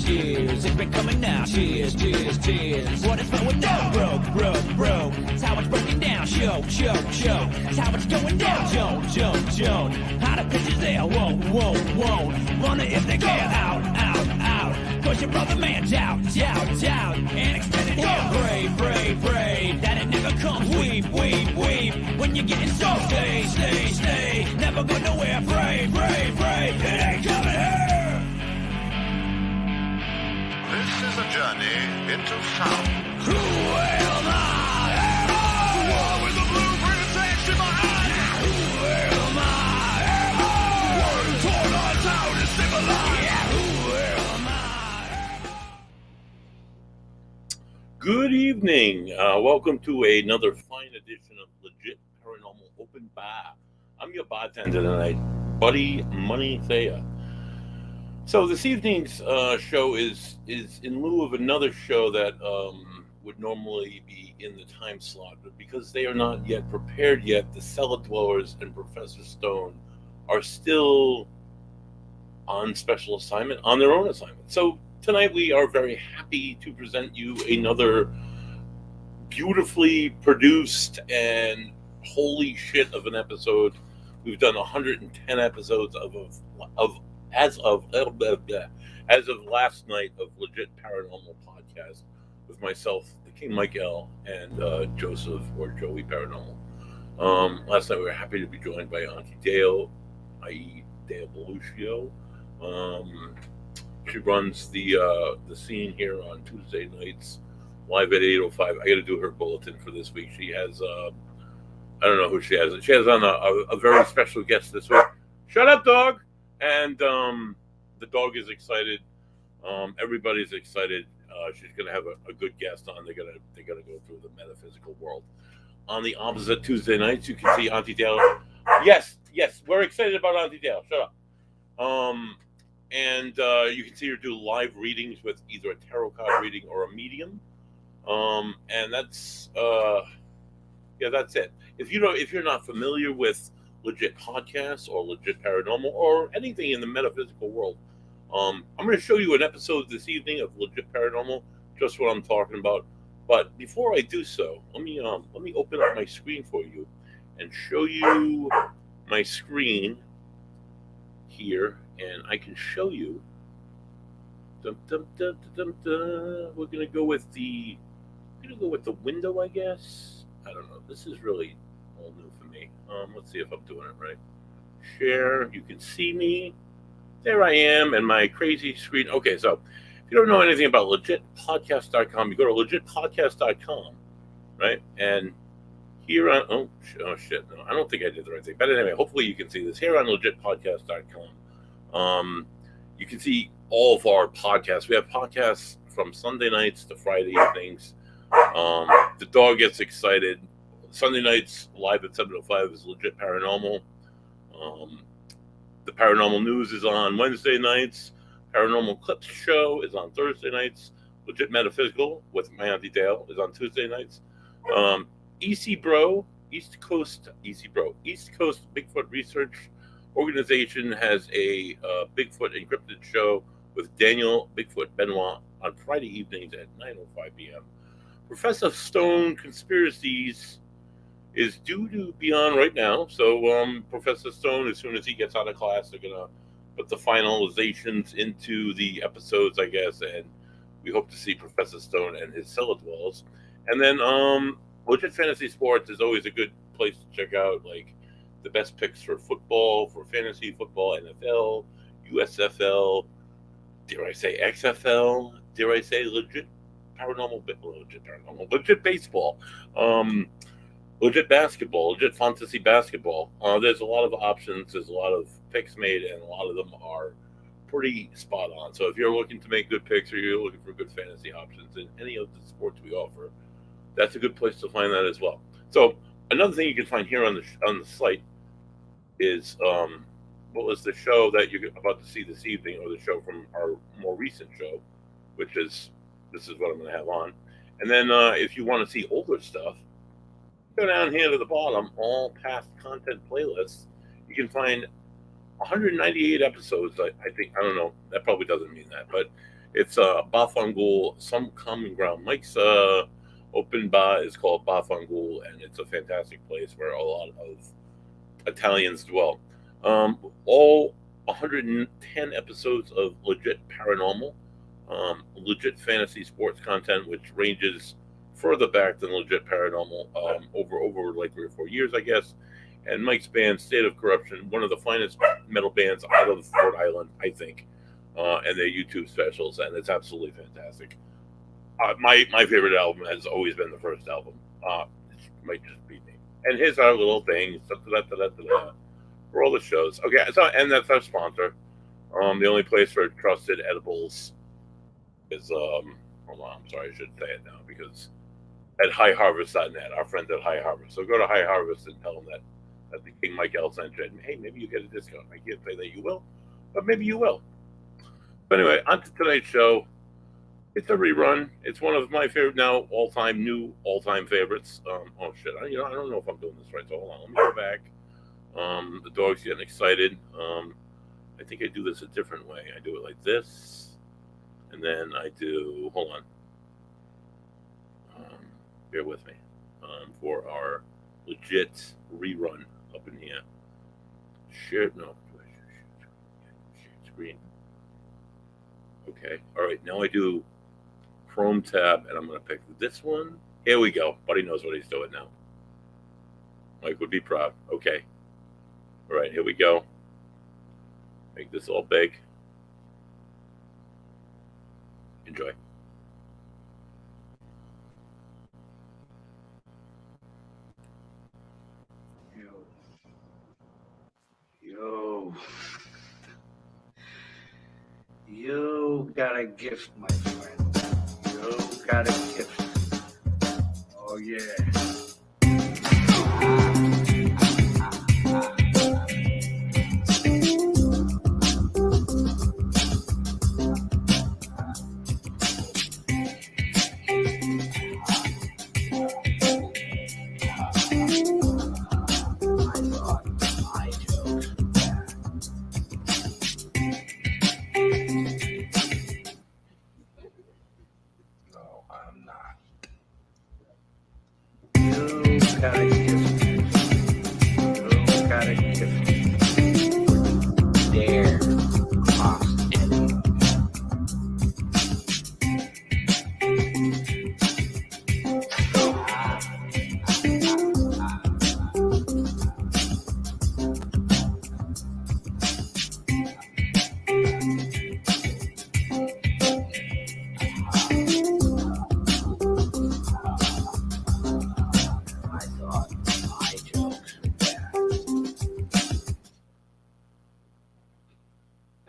Cheers, it's been coming now. Cheers. What is going now? Broke. It's how it's breaking down. Show. It's how it's going down. Joan. How the pitch is there. Won't. Wonder if they get out. Push your brother man's out. And extended here. Pray. That it never comes. Weep. When you're getting so stay. Never go nowhere. Pray. It ain't coming here. This is a journey into sound. Who will not ever? The war with the blueprint attached to my eye. Who will not ever? One torn us out and still alive. Yeah, who will not ever? Good evening. Welcome to another fine edition of Legit Paranormal Open Bar. I'm your bartender tonight, Buddy Money Thea. So this evening's show is in lieu of another show that would normally be in the time slot, but because they are not yet prepared yet, the Cellar Dwellers and Professor Stone are still on special assignment, on their own assignment. So tonight we are very happy to present you another beautifully produced and holy shit of an episode. We've done 110 episodes as of last night of Legit Paranormal Podcast with myself, the King Michael, and Joseph or Joey Paranormal. Last night we were happy to be joined by Auntie Dale, i.e. Dale Beluccio. She runs the scene here on Tuesday nights, live at 8:05. I got to do her bulletin for this week. She has, I don't know who she has. She has on a very special guest this week. Shut up, dog! And the dog is excited. Everybody's excited. She's going to have a good guest on. They're gonna go through the metaphysical world. On the opposite Tuesday nights, you can see Auntie Dale. Yes, we're excited about Auntie Dale. Shut up. And you can see her do live readings with either a tarot card reading or a medium. And that's that's it. If you're not familiar with Legit Podcasts or Legit Paranormal or anything in the metaphysical world, I'm going to show you an episode this evening of Legit Paranormal, just what I'm talking about. But before I do so, let me open up my screen for you and show you my screen here, and I can show you. We're going to go with the window, I guess. I don't know. This is really all new for me. Let's see if I'm doing it right. Share. You can see me. There I am and my crazy screen. Okay, so if you don't know anything about legitpodcast.com, you go to legitpodcast.com, right? And here on oh shit, no, I don't think I did the right thing. But anyway, hopefully you can see this here on legitpodcast.com. You can see all of our podcasts. We have podcasts from Sunday nights to Friday evenings. The dog gets excited. Sunday nights live at 7:05 is Legit Paranormal. The Paranormal News is on Wednesday nights. Paranormal Clips Show is on Thursday nights. Legit Metaphysical with my Auntie Dale is on Tuesday nights. East Coast Bigfoot Research Organization has a Bigfoot Encrypted show with Daniel Bigfoot Benoit on Friday evenings at 9:05 p.m. Professor Stone Conspiracies is due to be on right now. So Professor Stone, as soon as he gets out of class, they're going to put the finalizations into the episodes, I guess, and we hope to see Professor Stone and his cellar dwellers. And then Legit Fantasy Sports is always a good place to check out, like the best picks for football, for fantasy football, NFL, USFL, dare I say XFL, dare I say legit baseball, legit basketball, legit fantasy basketball. There's a lot of options. There's a lot of picks made, and a lot of them are pretty spot on. So if you're looking to make good picks or you're looking for good fantasy options in any of the sports we offer, that's a good place to find that as well. So another thing you can find here on the site is what was the show that you're about to see this evening, or the show from our more recent show, which is this is what I'm going to have on. And then if you want to see older stuff, go down here to the bottom, all past content playlists. You can find 198 episodes. I think, I don't know, that probably doesn't mean that, but it's Bahtendah, Some Common Ground. Mike's open bar is called Bahtendah, and it's a fantastic place where a lot of Italians dwell. All 110 episodes of legit paranormal, legit fantasy sports content, which ranges further back than legit paranormal, over like 3 or 4 years, I guess. And Mike's band, State of Corruption, one of the finest metal bands out of Rhode Island, I think, and their YouTube specials, and it's absolutely fantastic. My favorite album has always been the first album. It might just be me. And here's our little thing, for all the shows. Okay, so, and that's our sponsor. The only place for trusted edibles is, hold on, I'm sorry, I should say it now, because at highharvest.net, our friends at High Harvest. So go to High Harvest and tell them that the King Mike L sent you, and hey, maybe you get a discount. I can't say that you will, but maybe you will. But anyway, on to tonight's show. It's a rerun. It's one of my favorite now, all-time favorites. Oh shit! I don't know if I'm doing this right. So hold on, let me go back. The dog's getting excited. I think I do this a different way. I do it like this, and then I do. Hold on. Bear with me for our legit rerun up in here. Share screen. Okay. All right. Now I do Chrome tab, and I'm going to pick this one. Here we go. Buddy knows what he's doing now. Mike would be proud. Okay. All right. Here we go. Make this all big. Enjoy. You got a gift, my friend. You got a gift. Oh, yeah.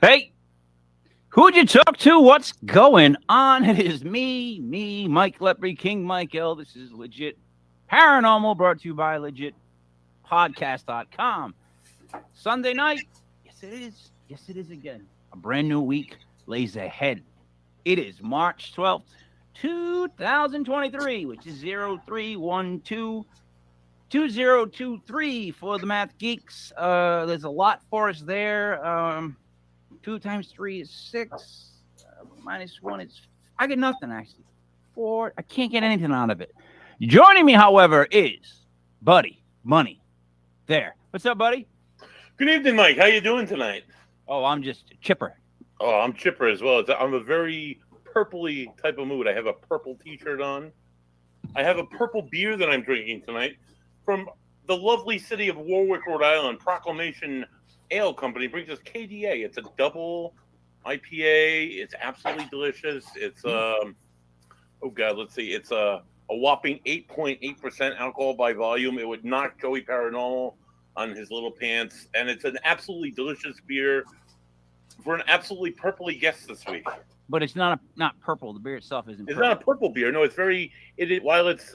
Hey, who'd you talk to? What's going on? It is me, Mike Lepre, King Mike L. This is Legit Paranormal, brought to you by LegitPodcast.com. Sunday night, yes it is again. A brand new week lays ahead. It is March 12th, 2023, which is 0312-2023 for the math geeks. There's a lot for us there. 2 times 3 is 6. Minus 1 is... I get nothing, actually. 4. I can't get anything out of it. Joining me, however, is Buddy Money. There. What's up, buddy? Good evening, Mike. How you doing tonight? Oh, I'm just chipper. Oh, I'm chipper as well. I'm a very purpley type of mood. I have a purple T-shirt on. I have a purple beer that I'm drinking tonight from the lovely city of Warwick, Rhode Island. Proclamation Ale Company brings us KDA. It's a double IPA. It's absolutely delicious. It's let's see. It's a whopping 8.8% alcohol by volume. It would knock Joey Paranormal on his little pants, and it's an absolutely delicious beer. for an absolutely purpley guest this week. But it's not purple. The beer itself isn't. It's purple. not a purple beer. No, it's very. While it's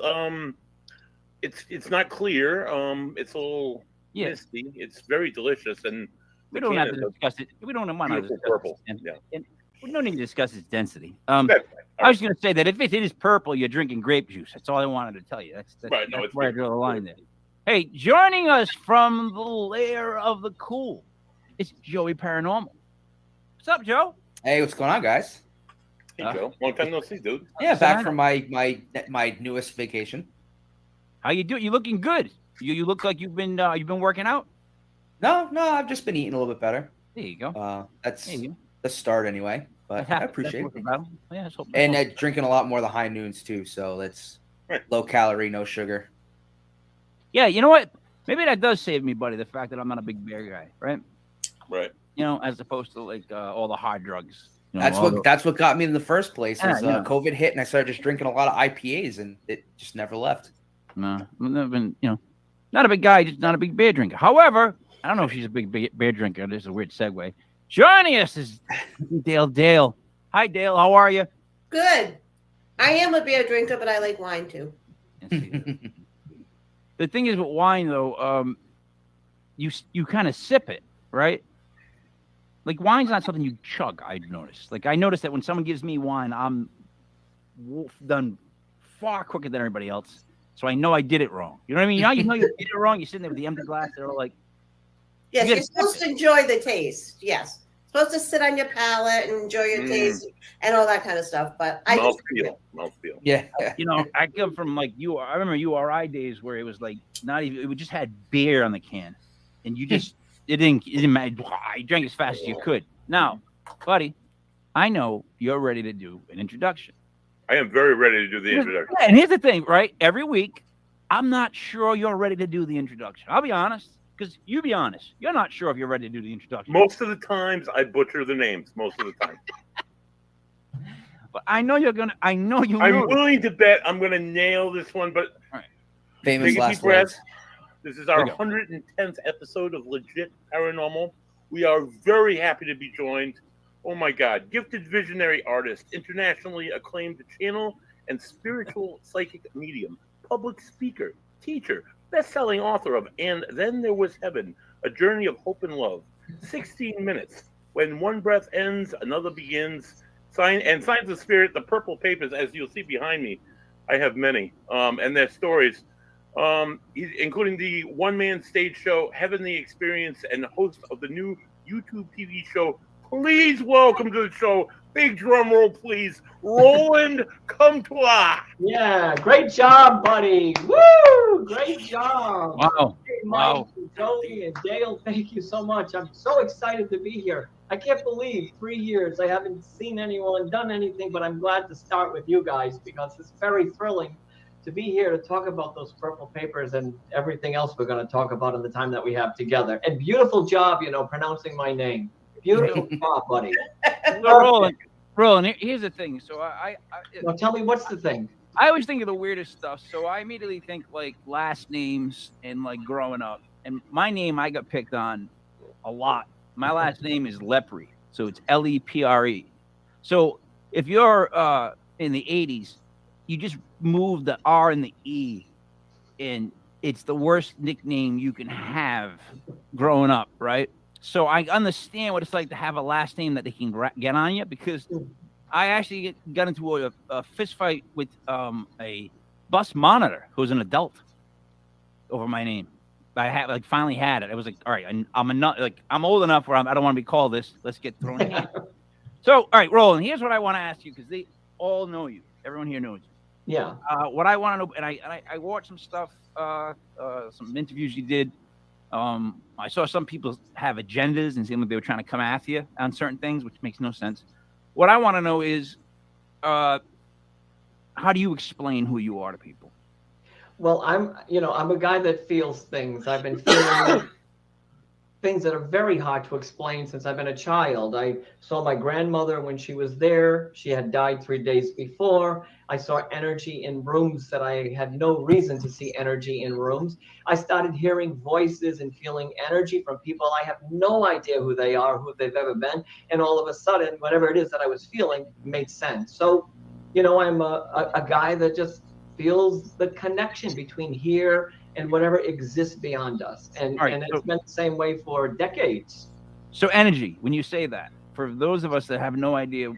not clear. It's a little misty. It's very delicious, and we don't have to discuss it. We don't want to discuss purple. And we don't need to discuss its density. I was going to say that if it is purple, you're drinking grape juice. That's all I wanted to tell you. That's right. No, that's where I draw the line there. Hey, joining us from the lair of the cool, it's Joey Paranormal. What's up, Joe? Hey, what's going on, guys? Hey, Joe. Long time no see, dude. Yeah, back from my newest vacation. How you doing? You looking good? You look like you've been working out. No, I've just been eating a little bit better. There you go. That's the start anyway. But I appreciate it. Yeah, and drinking a lot more of the high noons too. So that's low calorie, no sugar. Yeah, you know what? Maybe that does save me, buddy. The fact that I'm not a big beer guy, right? Right. You know, as opposed to like all the hard drugs. You know, that's what got me in the first place. Was COVID hit, and I started just drinking a lot of IPAs, and it just never left. No, I've never been, not a big guy, just not a big beer drinker. However, I don't know if she's a big beer drinker. This is a weird segue. Joining us is Dale. Hi, Dale. How are you? Good. I am a beer drinker, but I like wine too. The thing is with wine, though, you kind of sip it, right? Like wine's not something you chug. I noticed. Like I noticed that when someone gives me wine, I'm done far quicker than everybody else. So I know I did it wrong. You know what I mean? You know you did it wrong. You're sitting there with the empty glass. They're all like, yes, you're supposed to enjoy the taste. Yes, supposed to sit on your palate and enjoy your taste and all that kind of stuff. But I mouthfeel. Yeah. I come from like I remember URI days where it was like not even. It just had beer on the can, and you just it didn't matter. You drank as fast as you could. Now, buddy, I know you're ready to do an introduction. I am very ready to do the introduction. Yeah, and here's the thing, right? Every week, I'm not sure you're ready to do the introduction. I'll be honest, because you be honest. You're not sure if you're ready to do the introduction. Most of the times, I butcher the names. Most of the time. But I know you're gonna. I know you. I'm willing to bet I'm gonna nail this one. But all right. Famous last words. This is our 110th episode of Legit Paranormal. We are very happy to be joined. Oh my God, gifted visionary artist, internationally acclaimed channel and spiritual psychic medium, public speaker, teacher, best-selling author of And Then There Was Heaven, A Journey of Hope and Love, 16 Minutes, When One Breath Ends, Another Begins, Signs of Spirit, The Purple Papers, as you'll see behind me. I have many, and their stories, including the one-man stage show, Heavenly Experience, and host of the new YouTube TV show. Please welcome to the show, big drum roll, please, Roland Comtois. Yeah, great job, buddy. Woo! Great job. Wow. Hey, Mike, and Joey, and Dale, thank you so much. I'm so excited to be here. I can't believe 3 years I haven't seen anyone, done anything, but I'm glad to start with you guys because it's very thrilling to be here to talk about those purple papers and everything else we're going to talk about in the time that we have together. And beautiful job, pronouncing my name. Beautiful job, buddy. So Roland, here's the thing. So Well, tell me, what's the thing? I always think of the weirdest stuff. So I immediately think like last names and like growing up. And my name I got picked on a lot. My last name is Lepre. So it's Lepre. So if you're in the 80s, you just move the R and the E, and it's the worst nickname you can have growing up, right? So I understand what it's like to have a last name that they can get on you, because I actually got into a fist fight with a bus monitor who's an adult over my name. I finally had it. I was like, all right, I'm old enough where I don't want to be called this. Let's get thrown in. So, all right, Roland, here's what I want to ask you, because they all know you. Everyone here knows you. Yeah. What I want to know, and I watched some stuff, some interviews you did. I saw some people have agendas and seemed like they were trying to come after you on certain things, which makes no sense. What I want to know is, how do you explain who you are to people? Well, I'm a guy that feels things. I've been feeling things that are very hard to explain since I've been a child. I saw my grandmother when she was there. She had died 3 days before. I saw energy in rooms that I had no reason to see energy in rooms. I started hearing voices and feeling energy from people I have no idea who they are, who they've ever been. And all of a sudden, whatever it is that I was feeling made sense. So, I'm a guy that just feels the connection between here and whatever exists beyond us. And, All right, and so- it's been the same way for decades. So energy, when you say that, for those of us that have no idea,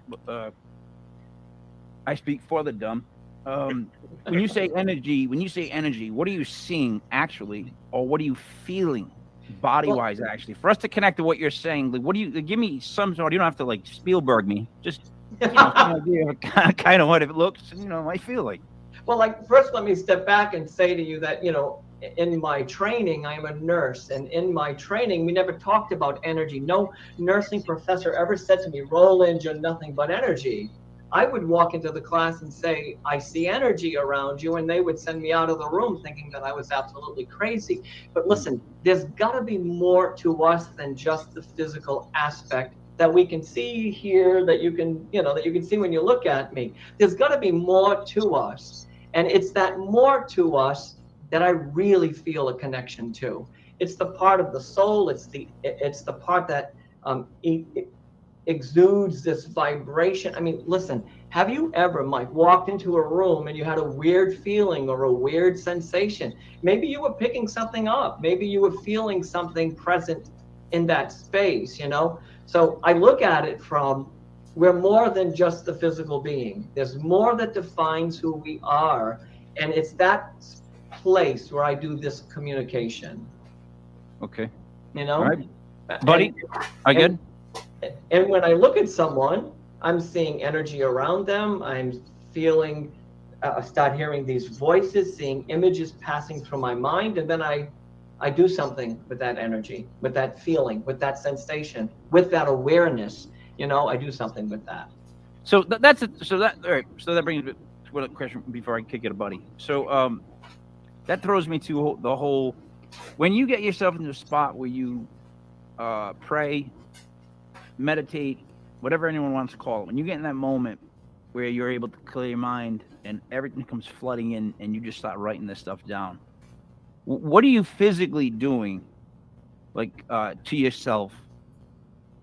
I speak for the dumb. When you say energy, what are you seeing actually, or what are you feeling body-wise actually? For us to connect to what you're saying, like, what do you give me some sort? You don't have to like Spielberg me, just some idea of kind of what it looks, I feel like. Well, like, first, let me step back and say to you that, in my training, I'm a nurse. And in my training, we never talked about energy. No nursing professor ever said to me, Roland, you're nothing but energy. I would walk into the class and say, I see energy around you. And they would send me out of the room thinking that I was absolutely crazy. But listen, there's got to be more to us than just the physical aspect that we can see here, that you can see when you look at me. There's got to be more to us. And it's that more to us that I really feel a connection to. It's the part of the soul. It's the part that exudes this vibration. I mean, listen, have you ever, Mike, walked into a room and you had a weird feeling or a weird sensation? Maybe you were picking something up. Maybe you were feeling something present in that space, So I look at it from, we're more than just the physical being. There's more that defines who we are. And it's that place where I do this communication. Okay. All right. Buddy, I good? And when I look at someone, I'm seeing energy around them. I'm feeling, start hearing these voices, seeing images passing through my mind. And then I do something with that energy, with that feeling, with that sensation, with that awareness. I do something with that. So that's it. So that all right. So that brings me to a question before I kick it, buddy. So that throws me to the whole. When you get yourself into a spot where you pray, meditate, whatever anyone wants to call it, when you get in that moment where you're able to clear your mind and everything comes flooding in, and you just start writing this stuff down, what are you physically doing, like to yourself,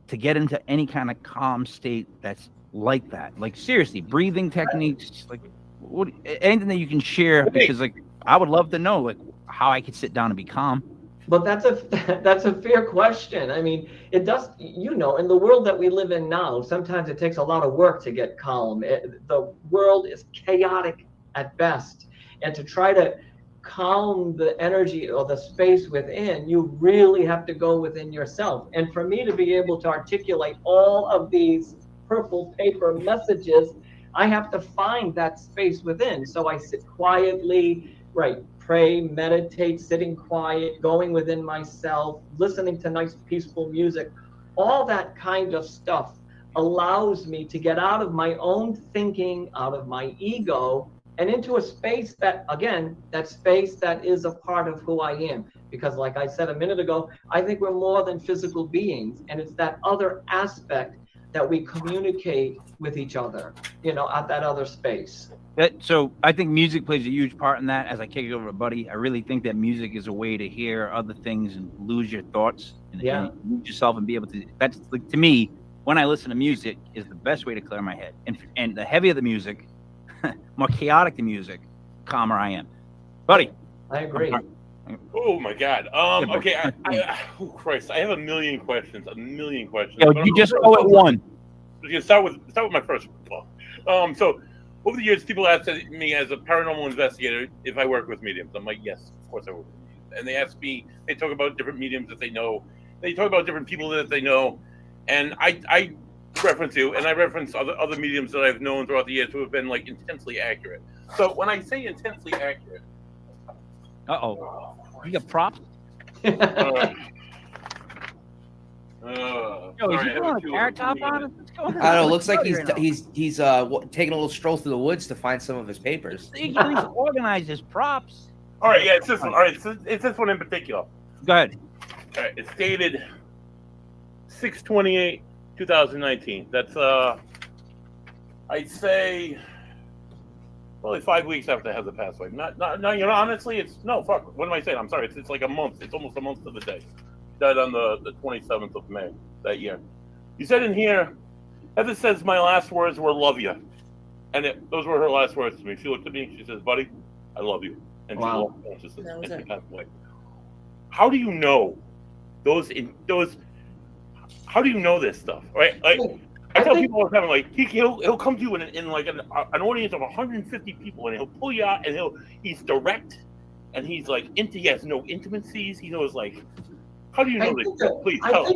to get into any kind of calm state that's like that? Like, seriously, breathing techniques, like anything that you can share, because like I would love to know like how I could sit down and be calm. But that's a fair question. I mean, it does, in the world that we live in now, sometimes it takes a lot of work to get calm. The world is chaotic at best. And to try to calm the energy or the space within, you really have to go within yourself. And for me to be able to articulate all of these purple paper messages, I have to find that space within. So I sit quietly, pray, meditate, sitting quiet, going within myself, listening to nice peaceful music. All that kind of stuff allows me to get out of my own thinking, out of my ego, and into a space that, again, that space that is a part of who I am. Because like I said a minute ago, I think we're more than physical beings. And it's that other aspect that we communicate with each other, at that other space. So I think music plays a huge part in that. As I kick it over to Buddy, I really think that music is a way to hear other things and lose your thoughts and lose yourself and be able to. That's like, to me, when I listen to music, is the best way to clear my head. And the heavier the music, more chaotic the music, calmer I am. Buddy, I agree. Oh my God. Okay. Oh Christ, I have a million questions. Yo, you just go at one. You start with my first one. So over the years, people ask me as a paranormal investigator if I work with mediums. I'm like, yes, of course I work with mediums. And they ask me, they talk about different mediums that they know. They talk about different people that they know. And I reference you, and I reference other mediums that I've known throughout the years who have been like intensely accurate. So when I say intensely accurate, you got props? Yo, is he throwing a carrot top on us? What's going on? I don't know. Looks like he's taking a little stroll through the woods to find some of his papers. He at least organized his props. All right, yeah, it's this one. All right, it's this one in particular. Go ahead. right, it's dated 6/28/2019. That's I'd say probably 5 weeks after Heather passed away. Not, you know, honestly, it's no fuck. What am I saying? I'm sorry. It's like a month. It's almost a month to the day. She died on the 27th of May that year. You said in here, Heather says my last words were "love you," and those were her last words to me. She looked at me. She says, "Buddy, I love you," and she lost consciousness and she passed away. How do you know those? How do you know this stuff, right? Like, I tell people all the time, like he'll come to you in like an audience of 150 people, and he'll pull you out, and he's direct, and he's like he has no intimacies. He knows, like, how do you know this? Please tell us.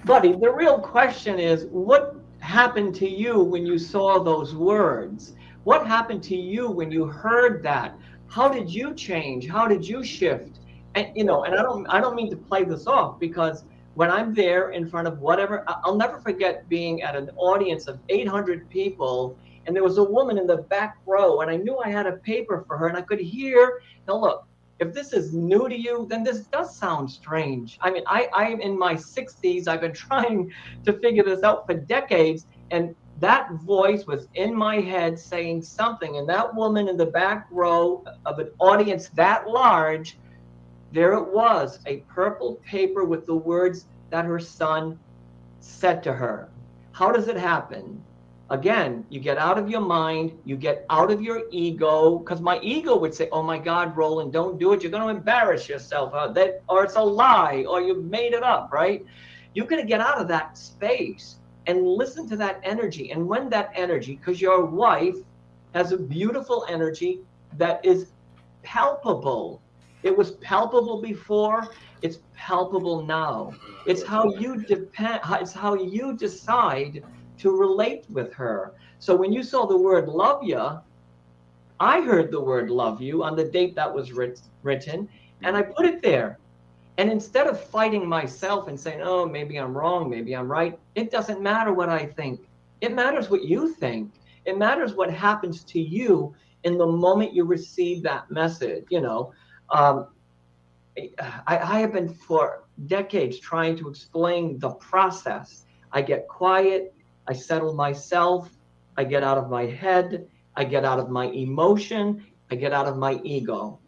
Buddy, the real question is, what happened to you when you saw those words? What happened to you when you heard that? How did you change? How did you shift? And you know, and I don't mean to play this off, because when I'm there in front of whatever, I'll never forget being at an audience of 800 people, and there was a woman in the back row, and I knew I had a paper for her, and I could hear. Now look, if this is new to you, then this does sound strange. I mean, I'm in my 60s. I've been trying to figure this out for decades, and that voice was in my head saying something, and that woman in the back row of an audience that large, there it was, a purple paper with the words that her son said to her. How does it happen? Again, you get out of your mind, you get out of your ego, because my ego would say, oh my God, Roland, don't do it. You're going to embarrass yourself, or it's a lie, or you've made it up, right? You're going to get out of that space and listen to that energy. And when that energy, because your wife has a beautiful energy that is palpable. It was palpable before, it's palpable now. It's how you it's how you decide to relate with her. So when you saw the word "love you," I heard the word "love you" on the date that was written, and I put it there. And instead of fighting myself and saying, oh, maybe I'm wrong, maybe I'm right, it doesn't matter what I think. It matters what you think. It matters what happens to you in the moment you receive that message. You know, I have been for decades trying to explain the process. I get quiet, I settle myself, I get out of my head, I get out of my emotion, I get out of my ego.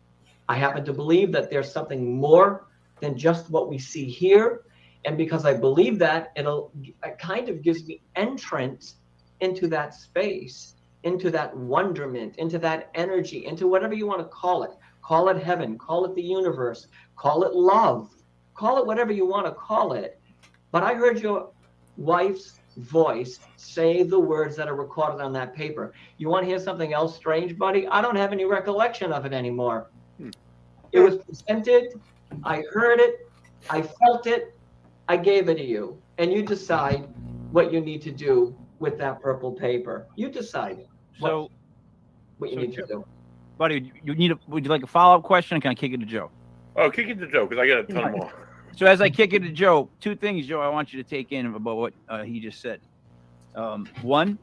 I happen to believe that there's something more than just what we see here. And because I believe that, it kind of gives me entrance into that space, into that wonderment, into that energy, into whatever you want to call it. Call it heaven, call it the universe, call it love, call it whatever you want to call it. But I heard your wife's voice say the words that are recorded on that paper. You want to hear something else strange, buddy? I don't have any recollection of it anymore. It was presented, I heard it, I felt it, I gave it to you. And you decide what you need to do with that purple paper. You decide what you need to do. Buddy, would you like a follow-up question, or can I kick it to Joe? Oh, kick it to Joe, because I got a ton more. So as I kick it to Joe, two things, Joe, I want you to take in about what he just said. One,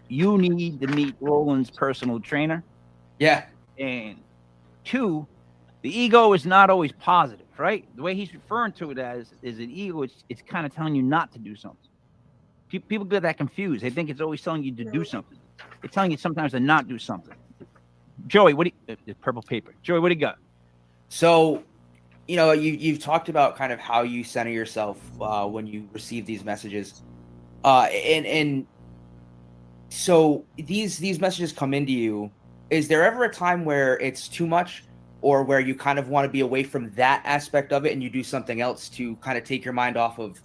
you need to meet Roland's personal trainer. Yeah. And two, the ego is not always positive, right? The way he's referring to it as is an ego. It's kind of telling you not to do something. People get that confused. They think it's always telling you to do something. It's telling you sometimes to not do something. Joey, what do you, purple paper? Joey, what do you got? So, you know, you've talked about kind of how you center yourself when you receive these messages, and so these messages come into you. Is there ever a time where it's too much, or where you kind of want to be away from that aspect of it and you do something else to kind of take your mind off of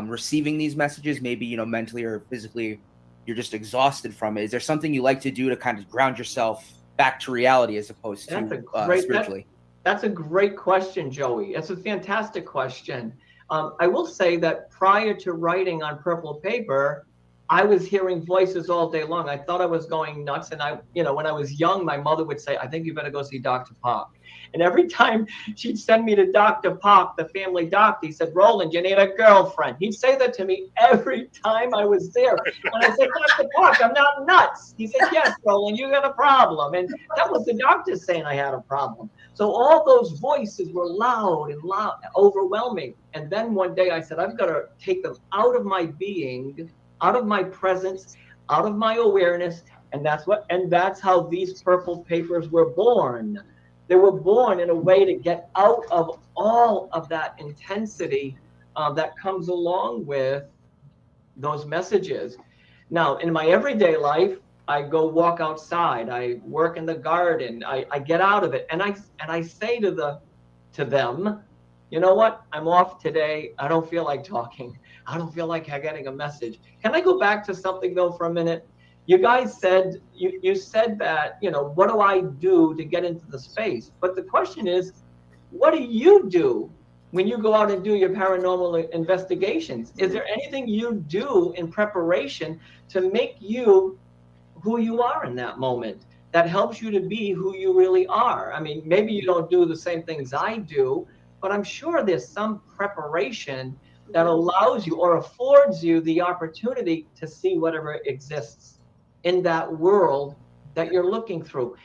receiving these messages? Maybe, you know, mentally or physically, you're just exhausted from it. Is there something you like to do to kind of ground yourself back to reality as opposed to spiritually? That's a great question, Joey. It's a fantastic question. I will say that prior to writing on purple paper, I was hearing voices all day long. I thought I was going nuts. And when I was young, my mother would say, I think you better go see Dr. Park. And every time she'd send me to Dr. Park, the family doctor, he said, Roland, you need a girlfriend. He'd say that to me every time I was there. When I said, Dr. Park, I'm not nuts. He said, yes, Roland, you got a problem. And that was the doctor saying I had a problem. So all those voices were loud, overwhelming. And then one day I said, I've got to take them out of my being, out of my presence, out of my awareness. And that's how these purple papers were born. They were born in a way to get out of all of that intensity that comes along with those messages. Now, in my everyday life, I go walk outside. I work in the garden. I get out of it, and I say to them, you know what? I'm off today. I don't feel like talking. I don't feel like getting a message. Can I go back to something though for a minute? You guys said you said that, what do I do to get into the space? But the question is, what do you do when you go out and do your paranormal investigations? Is there anything you do in preparation to make you who you are in that moment that helps you to be who you really are? I mean, maybe you don't do the same things I do, but I'm sure there's some preparation that allows you or affords you the opportunity to see whatever exists in that world that you're looking through.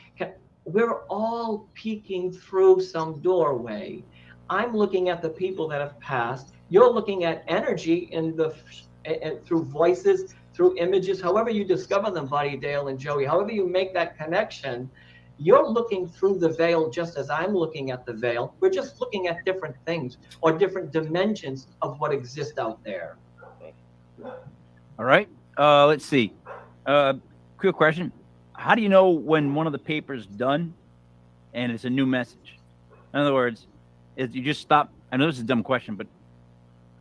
We're all peeking through some doorway. I'm looking at the people that have passed. You're looking at energy through voices, through images, however you discover them, Buddy, Dale, and Joey, however you make that connection, you're looking through the veil just as I'm looking at the veil. We're just looking at different things or different dimensions of what exists out there. All right. Let's see. Quick question. How do you know when one of the papers done and it's a new message? In other words, is you just stop. I know this is a dumb question, but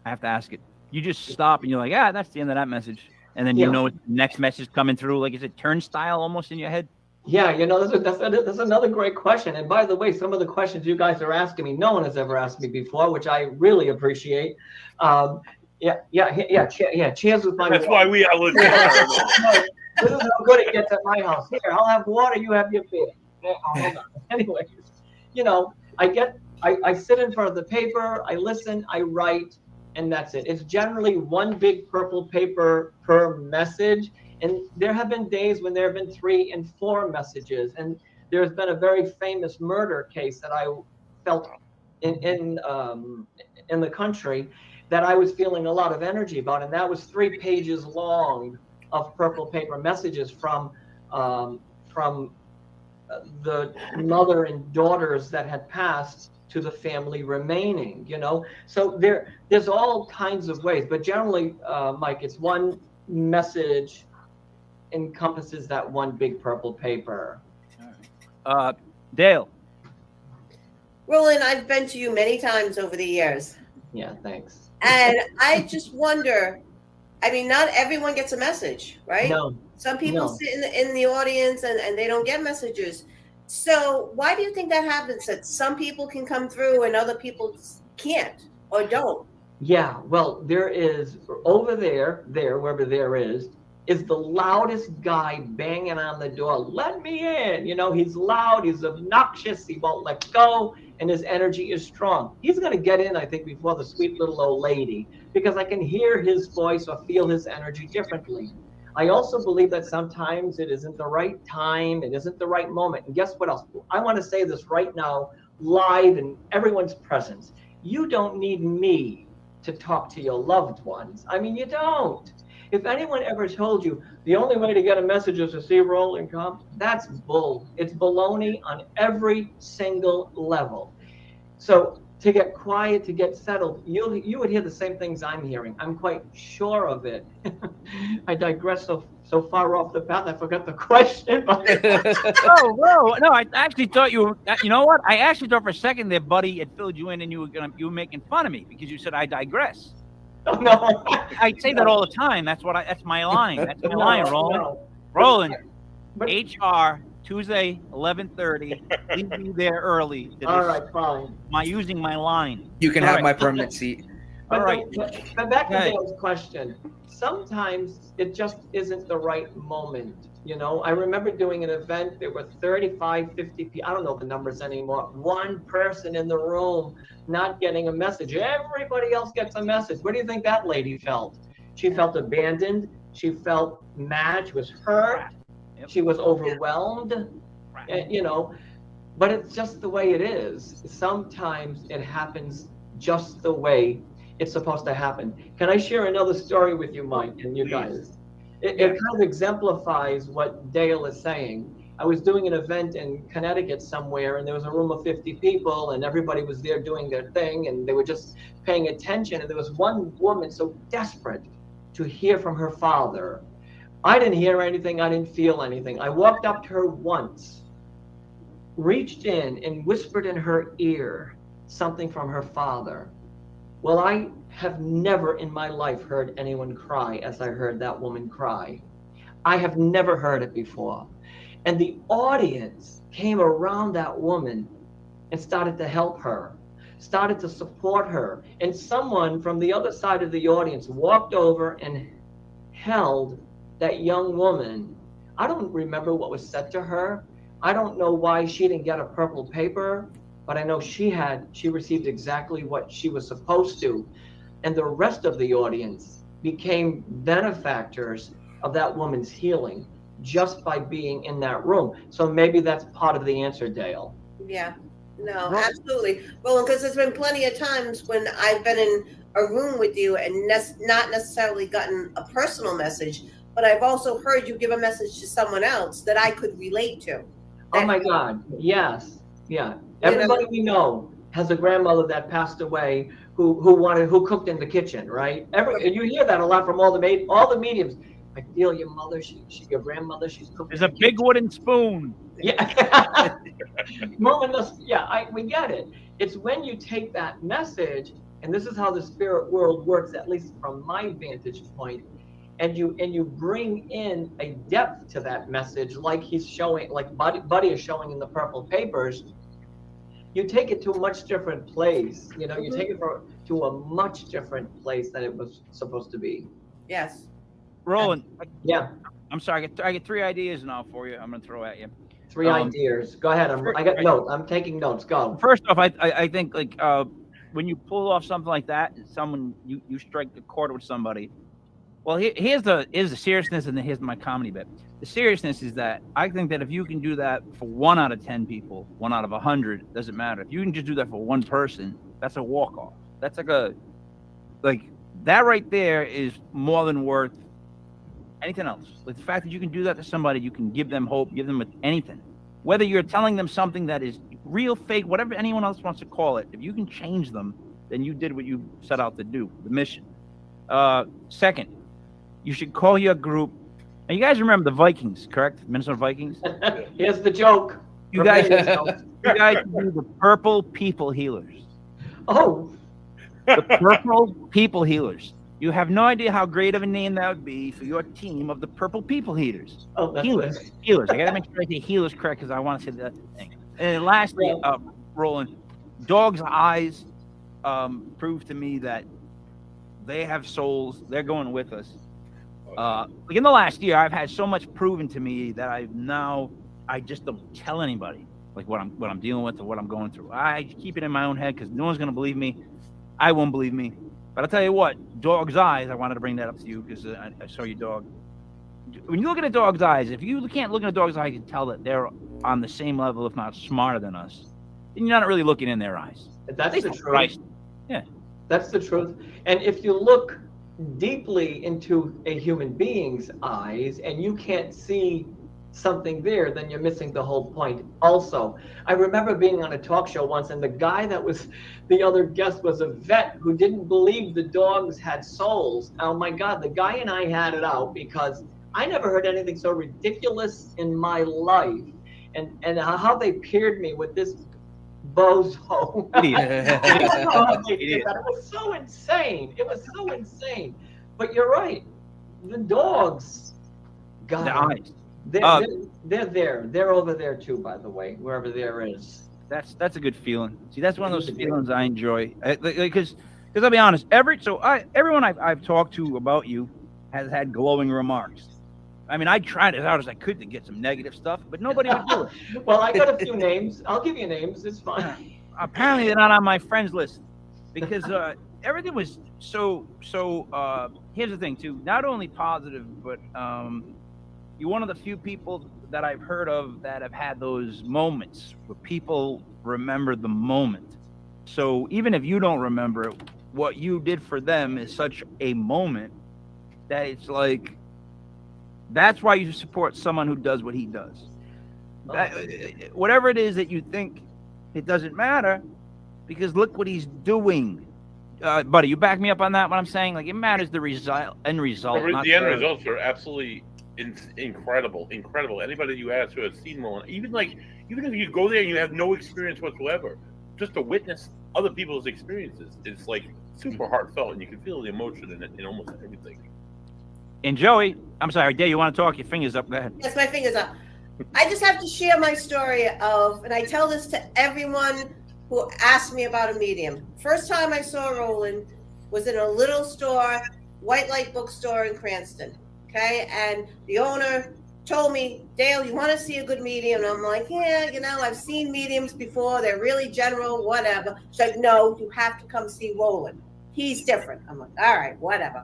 I have to ask it. You just stop and you're like, that's the end of that message. And then you know it's the next message coming through. Like, is it turnstile almost in your head? Yeah, that's another great question. And by the way, some of the questions you guys are asking me, no one has ever asked me before, which I really appreciate. Cheers with my. That's why we are legit. This is how good it gets at my house. Here, I'll have water. You have your beer. Hold on. Anyways, I sit in front of the paper. I listen. I write, and that's it. It's generally one big purple paper per message. And there have been days when there have been 3 and 4 messages. And there's been a very famous murder case that I felt in the country that I was feeling a lot of energy about. And that was 3 pages long of purple paper messages from the mother and daughters that had passed to the family remaining, So there's all kinds of ways. But generally, Mike, it's one message encompasses that one big purple paper. Dale. Roland, I've been to you many times over the years. Yeah, thanks. And I just wonder, I mean, not everyone gets a message, right? No. Some people sit in the audience and they don't get messages. So why do you think that happens, that some people can come through and other people can't or don't? Yeah, well, there is over there, wherever there is the loudest guy banging on the door. Let me in. He's loud, he's obnoxious, he won't let go, and his energy is strong. He's going to get in, I think, before the sweet little old lady, because I can hear his voice or feel his energy differently. I also believe that sometimes it isn't the right time, it isn't the right moment. And guess what else? I want to say this right now, live in everyone's presence. You don't need me to talk to your loved ones. I mean, you don't. If anyone ever told you the only way to get a message is to see Roland Comtois, that's bull. It's baloney on every single level. So to get quiet, to get settled, you would hear the same things I'm hearing. I'm quite sure of it. I digress so far off the path, I forgot the question. No, I actually thought you know what? I actually thought for a second there, buddy, it filled you in and you were making fun of me because you said I digress. Oh, no. I say that all the time. That's my line. That's my line, Roland. No. Roland, But, HR, Tuesday, 11:30. Leave me there early. all right, fine. Using my line. You can All have right. my permanent seat. But, All right. but back to Okay. Dale's question. Sometimes it just isn't the right moment. You know, I remember doing an event. There were 35, 50 people. I don't know the numbers anymore. One person in the room not getting a message. Everybody else gets a message. What do you think that lady felt? She felt abandoned. She felt mad. She was hurt. Yep. She was overwhelmed. And, you know, but it's just the way it is. Sometimes it happens just the way it's supposed to happen. Can I share another story with you, Mike, and you guys? It kind of exemplifies what Dale is saying. I was doing an event in Connecticut somewhere, and there was a room of 50 people, and everybody was there doing their thing, and they were just paying attention. And there was one woman so desperate to hear from her father. I didn't hear anything. I didn't feel anything. I walked up to her once, reached in and whispered in her ear something from her father. Well, I have never in my life heard anyone cry as I heard that woman cry. I have never heard it before. And the audience came around that woman and started to help her, started to support her. And someone from the other side of the audience walked over and held that young woman. I don't remember what was said to her. I don't know why she didn't get a purple paper, but I know she received exactly what she was supposed to. And the rest of the audience became benefactors of that woman's healing just by being in that room. So maybe that's part of the answer, Dale. Yeah, no, absolutely. Well, because there's been plenty of times when I've been in a room with you and not necessarily gotten a personal message, but I've also heard you give a message to someone else that I could relate to. Oh my God, yes, yeah. Everybody we know has a grandmother that passed away who cooked in the kitchen, right? And you hear that a lot from all the mediums. I feel your mother, your grandmother, she's cooking. There's a big wooden spoon. Yeah. We get it. It's when you take that message, and this is how the spirit world works, at least from my vantage point, and you bring in a depth to that message, like he's showing, like Buddy is showing in the purple papers. You take it to a much different place. You know, you take it to a much different place than it was supposed to be. Yes. Roland. Yeah. I'm sorry. I get 3 ideas now for you. I'm going to throw at you. 3 ideas. Go ahead. I got notes. I'm taking notes. Go. First off, I think like when you pull off something like that, you strike the chord with somebody. Well, here's the seriousness, and here's my comedy bit. The seriousness is that I think that if you can do that for 1 out of 10 people, 1 out of 100, doesn't matter. If you can just do that for one person, that's a walk-off. That's like that right there is more than worth anything else. Like the fact that you can do that to somebody, you can give them hope, give them anything. Whether you're telling them something that is real, fake, whatever anyone else wants to call it, if you can change them, then you did what you set out to do, the mission. Second, you should call your group. Now, you guys remember the Vikings, correct? Minnesota Vikings? Here's the joke. You guys do the Purple People Healers. Oh. The Purple People Healers. You have no idea how great of a name that would be for your team of the Purple People Healers. Oh, that's Healers. good. Healers. I got to make sure I say healers correct because I want to say that thing. And lastly, Roland, dogs' eyes prove to me that they have souls. They're going with us. Like in the last year, I've had so much proven to me that I just don't tell anybody like what I'm dealing with or what I'm going through. I keep it in my own head because no one's gonna believe me. I won't believe me. But I'll tell you what, dog's eyes. I wanted to bring that up to you because I saw your dog. When you look at a dog's eyes, if you can't look at a dog's eyes and tell that they're on the same level, if not smarter than us, then you're not really looking in their eyes. That's the truth. Christ. Yeah, that's the truth. And if you look deeply into a human being's eyes and you can't see something there, then you're missing the whole point. Also, I remember being on a talk show once, and the guy that was the other guest was a vet who didn't believe the dogs had souls. Oh my God, the guy and I had it out because I never heard anything so ridiculous in my life. And how they peered me with this bozo. It was so insane. It was so insane. But you're right. The dogs, God, the eyes. They're there. They're over there too, by the way, wherever there is. That's a good feeling. See, that's one of those feelings I enjoy. Because Because I'll be honest, everyone I've talked to about you has had glowing remarks. I mean, I tried as hard as I could to get some negative stuff, but nobody would do it. Well, I got a few names. I'll give you names. It's fine. Apparently, they're not on my friends list because everything was so. Here's the thing, too. Not only positive, but you're one of the few people that I've heard of that have had those moments where people remember the moment. So even if you don't remember it, what you did for them is such a moment that it's like, that's why you support someone who does what he does. Whatever it is that you think, it doesn't matter, because look what he's doing. Buddy, you back me up on that, what I'm saying? Like, it matters the end result. The end results are absolutely incredible. Anybody you ask who has seen Roland, even if you go there and you have no experience whatsoever, just to witness other people's experiences, it's like super heartfelt, and you can feel the emotion in it in almost everything. And Joey, I'm sorry, Dave, you want to talk? Your finger's up. Go ahead. Yes, my finger's up. I just have to share my story and I tell this to everyone who asks me about a medium. First time I saw Roland was in a little store, White Light bookstore in Cranston. Okay, and the owner told me, Dale, you want to see a good medium? And I'm like, yeah, I've seen mediums before. They're really general, whatever. She's like, no, you have to come see Roland. He's different. I'm like, all right, whatever.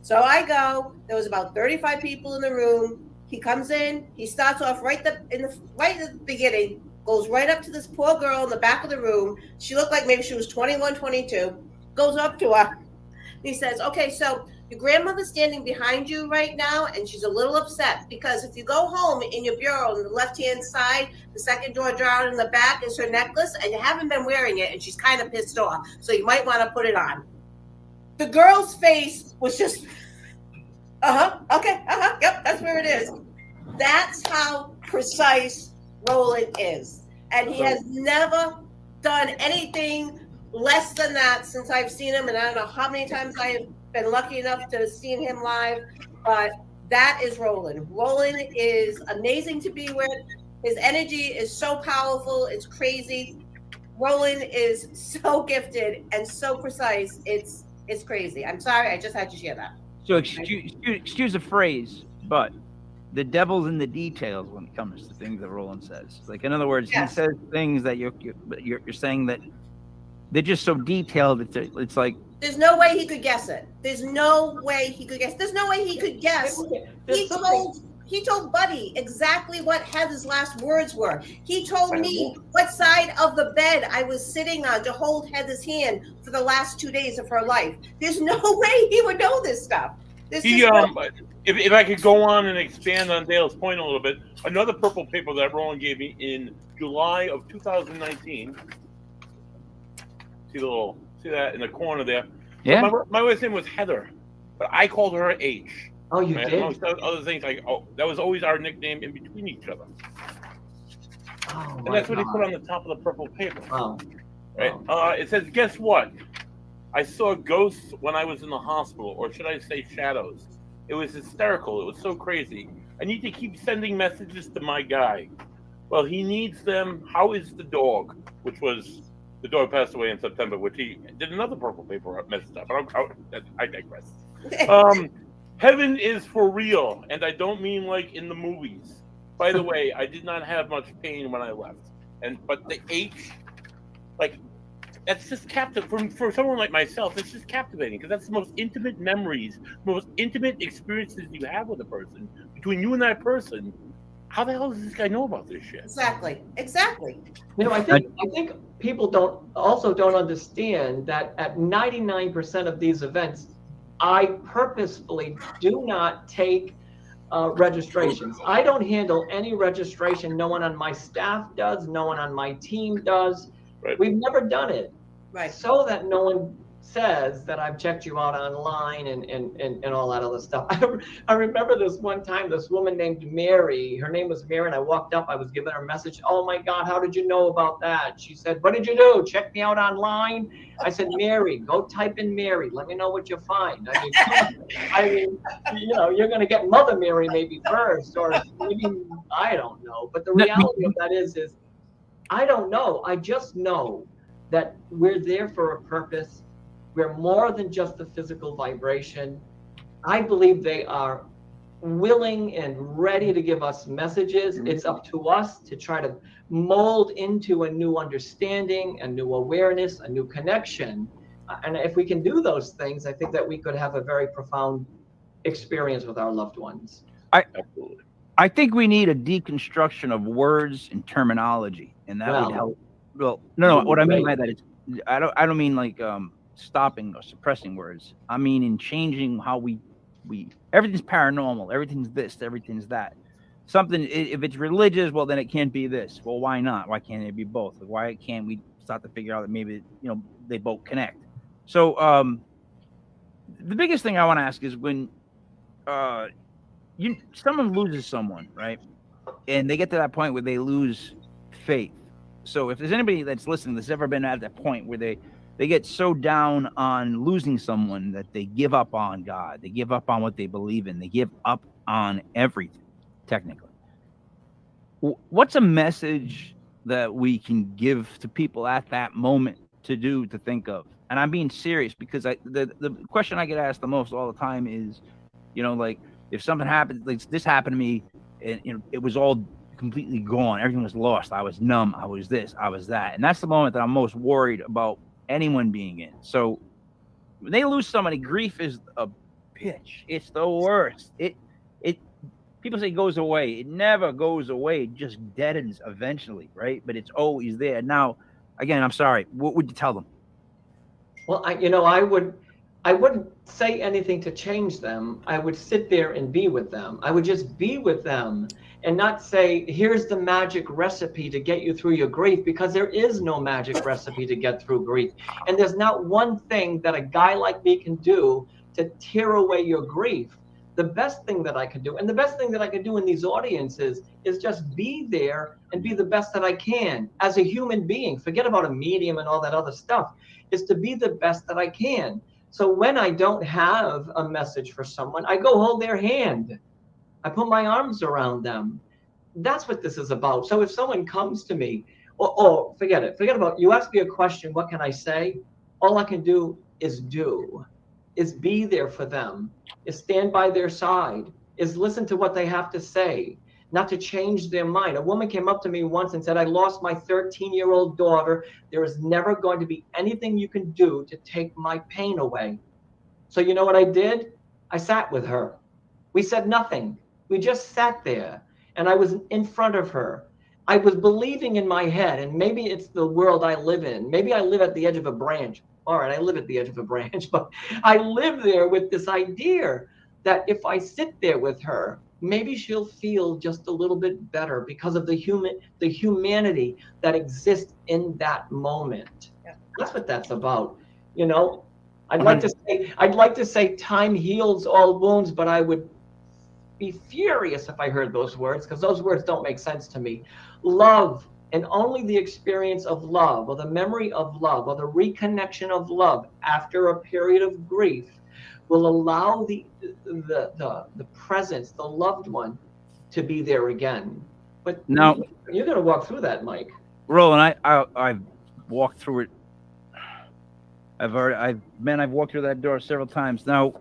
So I go. There was about 35 people in the room. He comes in. He starts off right at the beginning, goes right up to this poor girl in the back of the room. She looked like maybe she was 21, 22. Goes up to her. He says, okay, so your grandmother's standing behind you right now, and she's a little upset because if you go home in your bureau on the left-hand side, the second drawer down in the back is her necklace, and you haven't been wearing it, and she's kind of pissed off. So you might want to put it on. The girl's face was just, okay, yep, that's where it is. That's how precise Roland is. And he has never done anything less than that since I've seen him. And I don't know how many times I have been lucky enough to see him live, but that is Roland. Roland is amazing to be with. His energy is so powerful. It's crazy. Roland is so gifted and so precise. It's crazy. I'm sorry. I just had to share that. So excuse the phrase, but the devil's in the details when it comes to things that Roland says. Like, in other words, yes. He says things that you're saying that they're just so detailed. It's like, there's no way he could guess it. There's no way he could guess. There's no way he could guess. He told Buddy exactly what Heather's last words were. He told me what side of the bed I was sitting on to hold Heather's hand for the last 2 days of her life. There's no way he would know this stuff. If I could go on and expand on Dale's point a little bit, another purple paper that Roland gave me in July of 2019. See that in the corner there? Yeah. My wife's name was Heather, but I called her H. Oh, you did? Amongst other things, that was always our nickname in between each other. Oh, and that's what he put on the top of the purple paper. Wow. Right? It says, guess what? I saw ghosts when I was in the hospital, or should I say shadows. It was hysterical. It was so crazy. I need to keep sending messages to my guy. Well, he needs them. How is the dog? Which was, the dog passed away in September, which he did another purple paper messed up. I digress. Heaven is for real, and I don't mean like in the movies. By the way, I did not have much pain when I left. But the H, like, that's just captivating. For someone like myself, it's just captivating because that's the most intimate memories, most intimate experiences you have with a person. Between you and that person, how the hell does this guy know about this shit? Exactly. I think people don't understand that at 99% of these events, I purposefully do not take registrations. I don't handle any registration. No one on my staff does. No one on my team does. Right. We've never done it. Right. So that no one says that I've checked you out online and all that other stuff. I remember this one time, this woman named Mary, her name was Mary, and I walked up, I was giving her a message. Oh my God, how did you know about that? She said, what did you do? Check me out online? I said, Mary, go type in Mary. Let me know what you find. I mean, you're going to get Mother Mary maybe first, or maybe, I don't know. But the reality of that is I don't know. I just know that we're there for a purpose. We're more than just the physical vibration. I believe they are willing and ready to give us messages. It's up to us to try to mold into a new understanding, a new awareness, a new connection. And if we can do those things, I think that we could have a very profound experience with our loved ones. Absolutely. I think we need a deconstruction of words and terminology, and that would help. Well, no. What I mean by that is, I don't mean like stopping or suppressing words. I mean in changing how we everything's paranormal, everything's this, everything's that. Something, if it's religious, well then it can't be this. Well, why not? Why can't it be both? Why can't we start to figure out that maybe they both connect? So the biggest thing I want to ask is when someone loses someone, right? And they get to that point where they lose faith. So if there's anybody that's listening that's ever been at that point where they get so down on losing someone that they give up on God, they give up on what they believe in, they give up on everything, technically. What's a message that we can give to people at that moment to think of? And I'm being serious because the question I get asked the most all the time is, like, if something happened, like this happened to me, and it was all completely gone. Everything was lost. I was numb. I was this. I was that. And that's the moment that I'm most worried about anyone being in. So when they lose somebody, grief is a bitch. It's the worst. It people say it goes away. It never goes away. It just deadens eventually, right? But it's always there. Now, again, I'm sorry. What would you tell them? Well, I wouldn't say anything to change them. I would sit there and be with them. I would just be with them and not say, here's the magic recipe to get you through your grief, because there is no magic recipe to get through grief. And there's not one thing that a guy like me can do to tear away your grief. The best thing that I could do, and the best thing that I could do in these audiences, is just be there and be the best that I can as a human being. Forget about a medium and all that other stuff. Is to be the best that I can. So when I don't have a message for someone, I go hold their hand. I put my arms around them. That's what this is about. So if someone comes to me, forget it. Forget about, you ask me a question, what can I say? All I can do is be there for them, is stand by their side, is listen to what they have to say, not to change their mind. A woman came up to me once and said, I lost my 13-year-old daughter. There is never going to be anything you can do to take my pain away. So you know what I did? I sat with her. We said nothing. We just sat there, and I was in front of her. I was believing in my head, and maybe it's the world I live in. Maybe I live at the edge of a branch. All right, I live at the edge of a branch, but I live there with this idea that if I sit there with her, maybe she'll feel just a little bit better because of the humanity that exists in that moment. Yeah. That's what that's about. I'd like to say time heals all wounds, but I would be furious if I heard those words, because those words don't make sense to me. Love, and only the experience of love, or the memory of love, or the reconnection of love after a period of grief, will allow the presence, the loved one, to be there again. But now you're going to walk through that, Mike. Roland, I've walked through it. I've walked through that door several times. Now,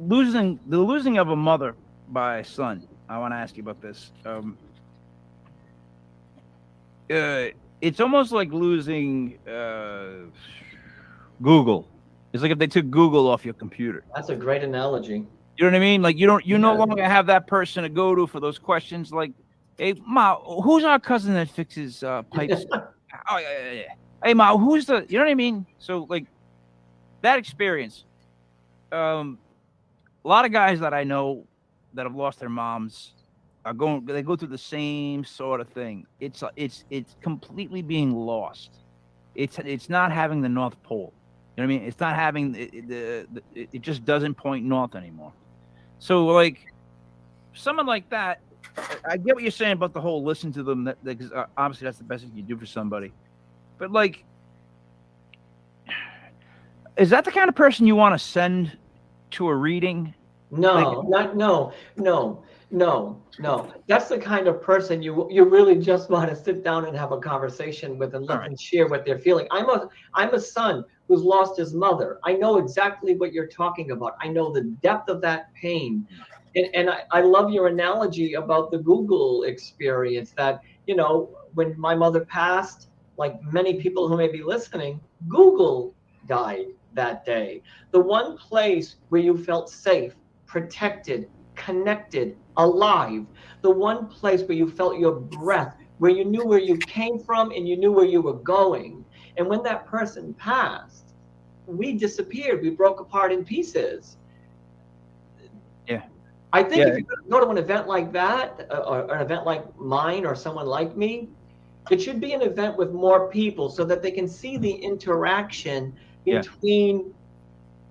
the losing of a mother by a son. I want to ask you about this. It's almost like losing Google. It's like if they took Google off your computer. That's a great analogy. You know what I mean? Like you no longer have that person to go to for those questions. Like, hey Ma, who's our cousin that fixes pipes? Oh yeah. Hey Ma, who's the? You know what I mean? So like that experience. A lot of guys that I know that have lost their moms they go through the same sort of thing. It's completely being lost. It's not having the North Pole. You know what I mean? It's not having it just doesn't point north anymore. So like someone like that, I get what you're saying about the whole listen to them, because obviously that's the best thing you do for somebody. But like, is that the kind of person you want to send to a reading? No, no. No, no. That's the kind of person you really just want to sit down and have a conversation with and let them share what they're feeling. I'm a son who's lost his mother. I know exactly what you're talking about. I know the depth of that pain. And I love your analogy about the Google experience that, when my mother passed, like many people who may be listening, Google died that day. The one place where you felt safe, protected, connected, alive, the one place where you felt your breath, where you knew where you came from and you knew where you were going. And when that person passed, we disappeared, we broke apart in pieces. Yeah. I think if you go to an event like that, or an event like mine or someone like me, it should be an event with more people so that they can see the interaction between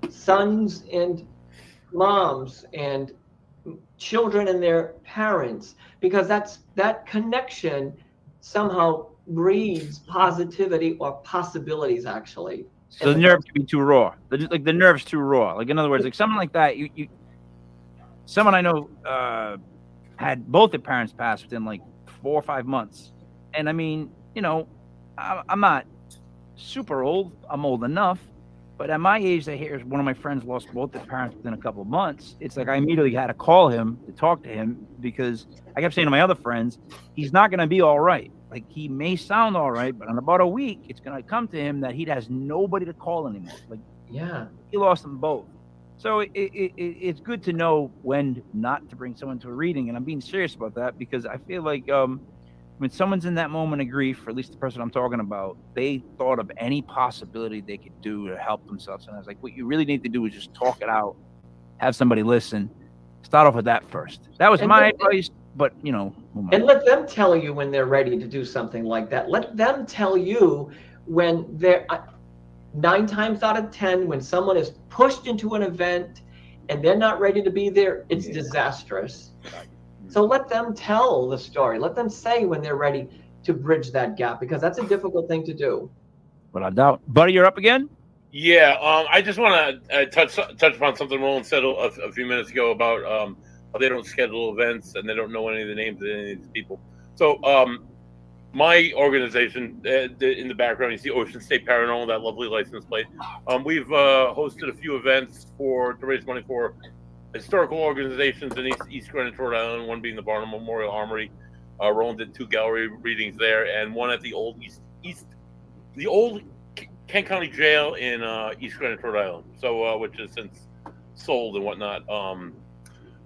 sons and moms and children and their parents, because that connection somehow breeds positivity or possibilities, actually. So the nerve can be too raw. The nerve's too raw. Like, in other words, like someone like that, someone I know had both their parents pass within like 4 or 5 months. And I mean, I'm not super old. I'm old enough. But at my age, I hear one of my friends lost both their parents within a couple of months. It's like I immediately had to call him to talk to him, because I kept saying to my other friends, he's not going to be all right. Like, he may sound all right, but in about a week, it's going to come to him that he has nobody to call anymore. Like, he lost them both. So it's good to know when not to bring someone to a reading. And I'm being serious about that, because I feel like when someone's in that moment of grief, or at least the person I'm talking about, they thought of any possibility they could do to help themselves. And I was like, what you really need to do is just talk it out, have somebody listen, start off with that first. That was my advice, but and let them tell you when they're ready to do something like that. Let them tell you when they're 9 times out of 10, when someone is pushed into an event and they're not ready to be there, it's disastrous. So let them tell the story. Let them say when they're ready to bridge that gap, because that's a difficult thing to do. Without doubt. Buddy, you're up again? Yeah, I just want to touch upon something Roland said a few minutes ago about how they don't schedule events and they don't know any of the names of any of these people. So my organization, in the background, you see Ocean State Paranormal, that lovely license plate. We've hosted a few events to raise money for historical organizations in East Greenwich, Rhode Island, one being the Barnum Memorial Armory. Roland did 2 gallery readings there, and one at the old Kent County Jail in East Greenwich, Rhode Island. So, which is since sold and whatnot.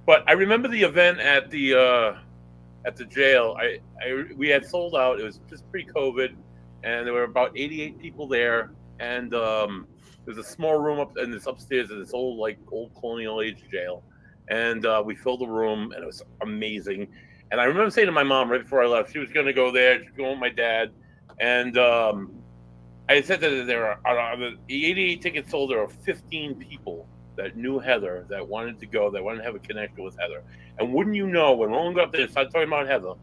But I remember the event at the jail. We had sold out. It was just pre-COVID, and there were about 88 people there, and there's a small room up in this upstairs of this old colonial age jail, and we filled the room, and it was amazing. And I remember saying to my mom right before I left, she was going to go there. She was going with my dad, and I said that there are the 88 tickets sold. There are 15 people that knew Heather, that wanted to go, that wanted to have a connection with Heather. And wouldn't you know, when Roland got up there and started talking about Heather,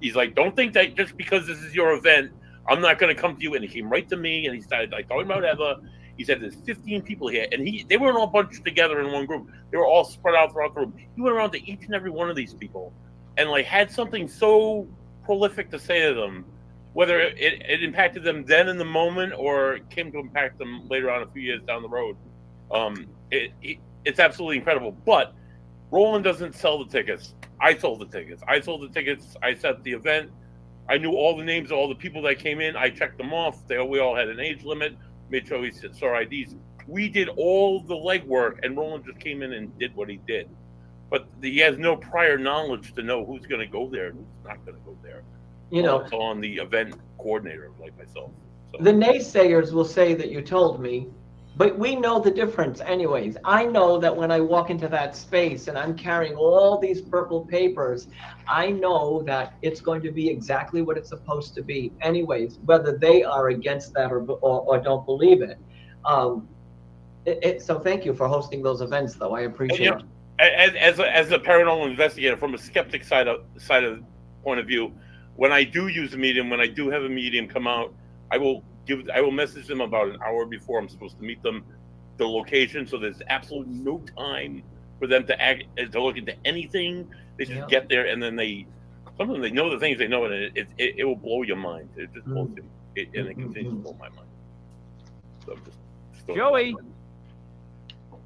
he's like, don't think that just because this is your event, I'm not going to come to you. And he came right to me, and he started talking about Heather. He said, there's 15 people here. And they weren't all bunched together in one group. They were all spread out throughout the room. He went around to each and every one of these people and had something so prolific to say to them, whether it impacted them then in the moment or came to impact them later on a few years down the road. It's absolutely incredible. But Roland doesn't sell the tickets. I sold the tickets. I set the event. I knew all the names of all the people that came in. I checked them off. We all had an age limit. Made sure we saw IDs. We did all the legwork, and Roland just came in and did what he did. But he has no prior knowledge to know who's going to go there and who's not going to go there. It's on the event coordinator like myself. So. The naysayers will say that you told me, but we know the difference anyways. I know that when I walk into that space and I'm carrying all these purple papers, I know that it's going to be exactly what it's supposed to be anyways, whether they are against that or don't believe it. So thank you for hosting those events, though. I appreciate it. As a paranormal investigator, from a skeptic side of point of view, when I do use a medium, when I do have a medium come out, I will message them about an hour before I'm supposed to meet them, the location, so there's absolutely no time for them to look into anything. They just get there, and then sometimes they know the things they know, and it will blow your mind. It just blows and it continues to blow my mind. So just Joey.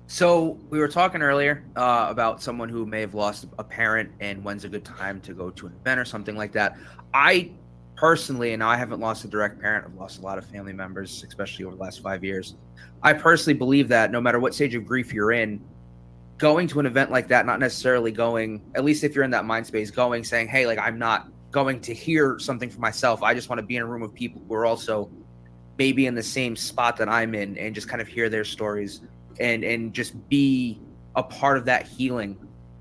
So we were talking earlier about someone who may have lost a parent and when's a good time to go to an event or something like that. I personally, and I haven't lost a direct parent, I've lost a lot of family members, especially over the last 5 years. I personally believe that no matter what stage of grief you're in, going to an event like that, not necessarily going, at least if you're in that mind space, going, saying, hey, like, I'm not going to hear something for myself. I just want to be in a room of people who are also maybe in the same spot that I'm in and just kind of hear their stories and just be a part of that healing.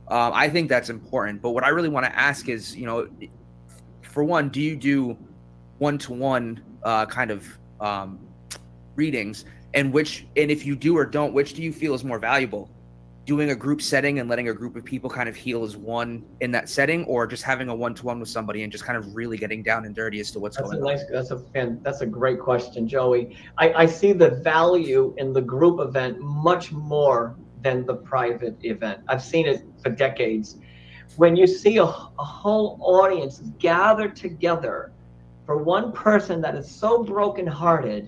I think that's important. But what I really want to ask is, you know, for one, do you do one-to-one kind of readings? And if you do or don't, which do you feel is more valuable? Doing a group setting and letting a group of people kind of heal as one in that setting, or just having a one-to-one with somebody and just kind of really getting down and dirty as to what's going on? That's a great question, Joey. I see the value in the group event much more than the private event. I've seen it for decades. When you see a whole audience gather together for one person that is so brokenhearted,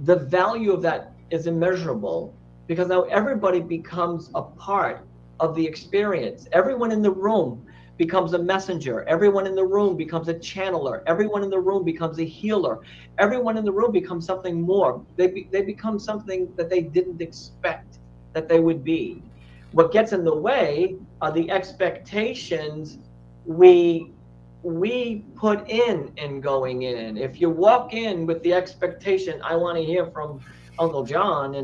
the value of that is immeasurable. Because now everybody becomes a part of the experience. Everyone in the room becomes a messenger. Everyone in the room becomes a channeler. Everyone in the room becomes a healer. Everyone in the room becomes something more. They become something that they didn't expect that they would be. What gets in the way are the expectations we put in going in. If you walk in with the expectation, I want to hear from Uncle John,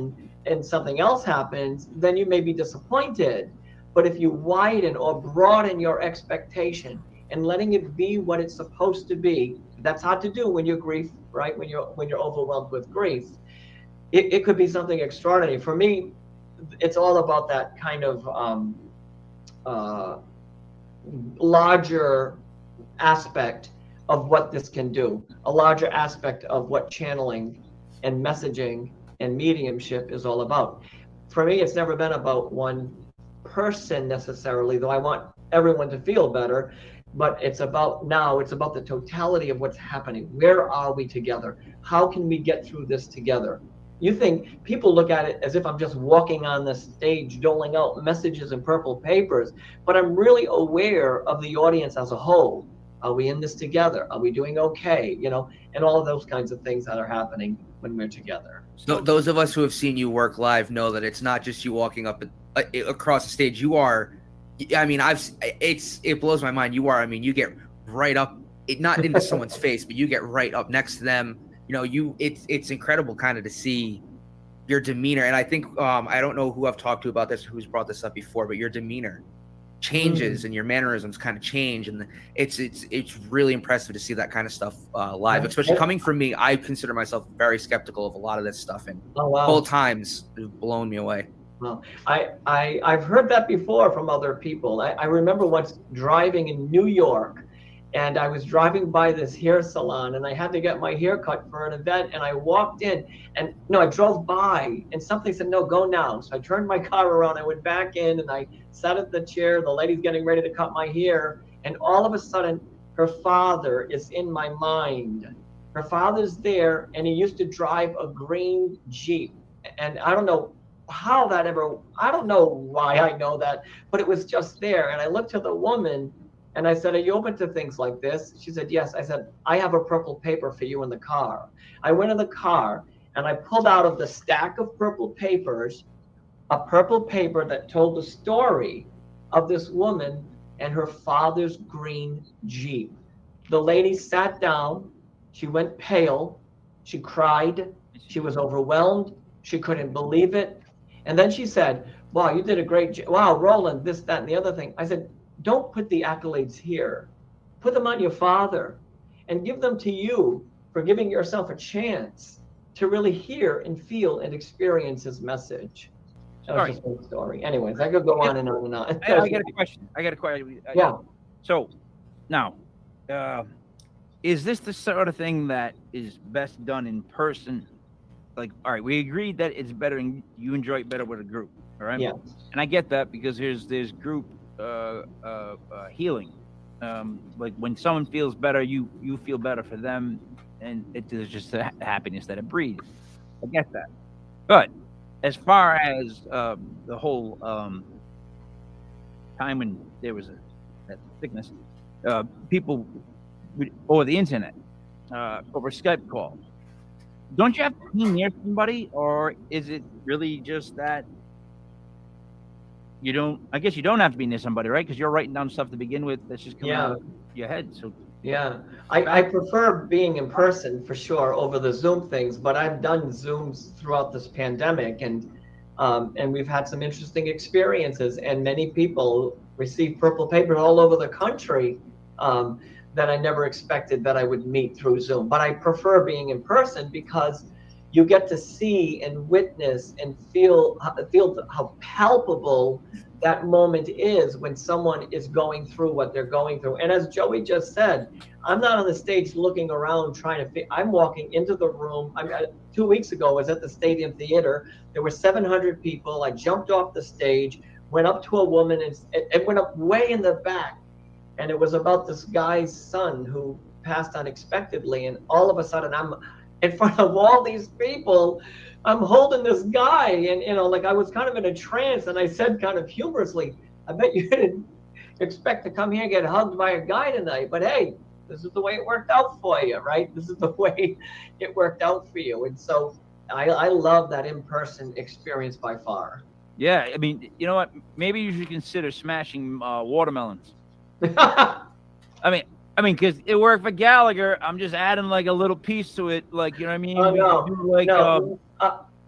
and something else happens, then you may be disappointed. But if you widen or broaden your expectation and letting it be what it's supposed to be, that's hard to do when you're grief, right? When you're overwhelmed with grief, it could be something extraordinary. For me, it's all about that kind of larger aspect of what this can do, a larger aspect of what channeling and messaging and mediumship is all about. For me, it's never been about one person necessarily, though I want everyone to feel better, but it's about the totality of what's happening. Where are we together? How can we get through this together? You think people look at it as if I'm just walking on the stage doling out messages in purple papers, but I'm really aware of the audience as a whole. Are we in this together? Are we doing okay? You know, and all of those kinds of things that are happening when we're together. So those of us who have seen you work live know that it's not just you walking up across the stage. You are, I mean, it blows my mind. You are, I mean, you get right up, not into someone's face, but you get right up next to them. You know, it's incredible kind of to see your demeanor. And I think, I don't know who I've talked to about this, who's brought this up before, but your demeanor changes and your mannerisms kind of change, and it's really impressive to see that kind of stuff live, especially coming from me. I consider myself very skeptical of a lot of this stuff, and both times it's blown me away. Well, I've heard that before from other people. I remember once driving in New York, and I was driving by this hair salon, and I had to get my hair cut for an event, and I walked in, and I drove by, and something said, no, go now. So I turned my car around, I went back in, and I sat at the chair, the lady's getting ready to cut my hair, and all of a sudden, her father is in my mind. Her father's there, and he used to drive a green Jeep, and I don't know how that ever, I don't know why I know that, but it was just there, and I looked to the woman, and I said, are you open to things like this? She said, yes. I said, I have a purple paper for you in the car. I went in the car and I pulled out of the stack of purple papers, a purple paper that told the story of this woman and her father's green Jeep. The lady sat down, she went pale, she cried, she was overwhelmed, she couldn't believe it. And then she said, wow, you did a great job. Wow, Roland, this, that, and the other thing. I said, don't put the accolades here. Put them on your father and give them to you for giving yourself a chance to really hear and feel and experience his message. That was just one story. Anyways, I could go on and on and on. I got a question. Yeah. So now, is this the sort of thing that is best done in person, like, all right, we agreed that it's better and you enjoy it better with a group, all right? Yeah. And I get that because there's group healing. Like when someone feels better, you feel better for them, and there's just a happiness that it breeds. I get that. But as far as the whole time when there was that sickness, people over the internet, over Skype call, don't you have to be near somebody, or is it really just that you don't? I guess you don't have to be near somebody, right? Because you're writing down stuff to begin with that's just coming out of your head. So Yeah, I prefer being in person for sure over the Zoom things, but I've done Zooms throughout this pandemic, and we've had some interesting experiences, and many people receive purple paper all over the country that I never expected that I would meet through Zoom. But I prefer being in person because you get to see and witness and feel how palpable that moment is when someone is going through what they're going through. And as Joey just said, I'm not on the stage looking around trying to I'm walking into the room. 2 weeks ago, I was at the Stadium Theater. There were 700 people. I jumped off the stage, went up to a woman, and it went up way in the back. And it was about this guy's son who passed unexpectedly. And all of a sudden, I'm in front of all these people. I'm holding this guy, and like I was kind of in a trance, and I said kind of humorously, I bet you didn't expect to come here and get hugged by a guy tonight, but hey, this is the way it worked out for you, right? This is the way it worked out for you. And so I love that in-person experience by far. yeah, I mean, you know what? Maybe you should consider smashing watermelons. I mean, because it worked for Gallagher. I'm just adding like a little piece to it, like, you know what I mean? No.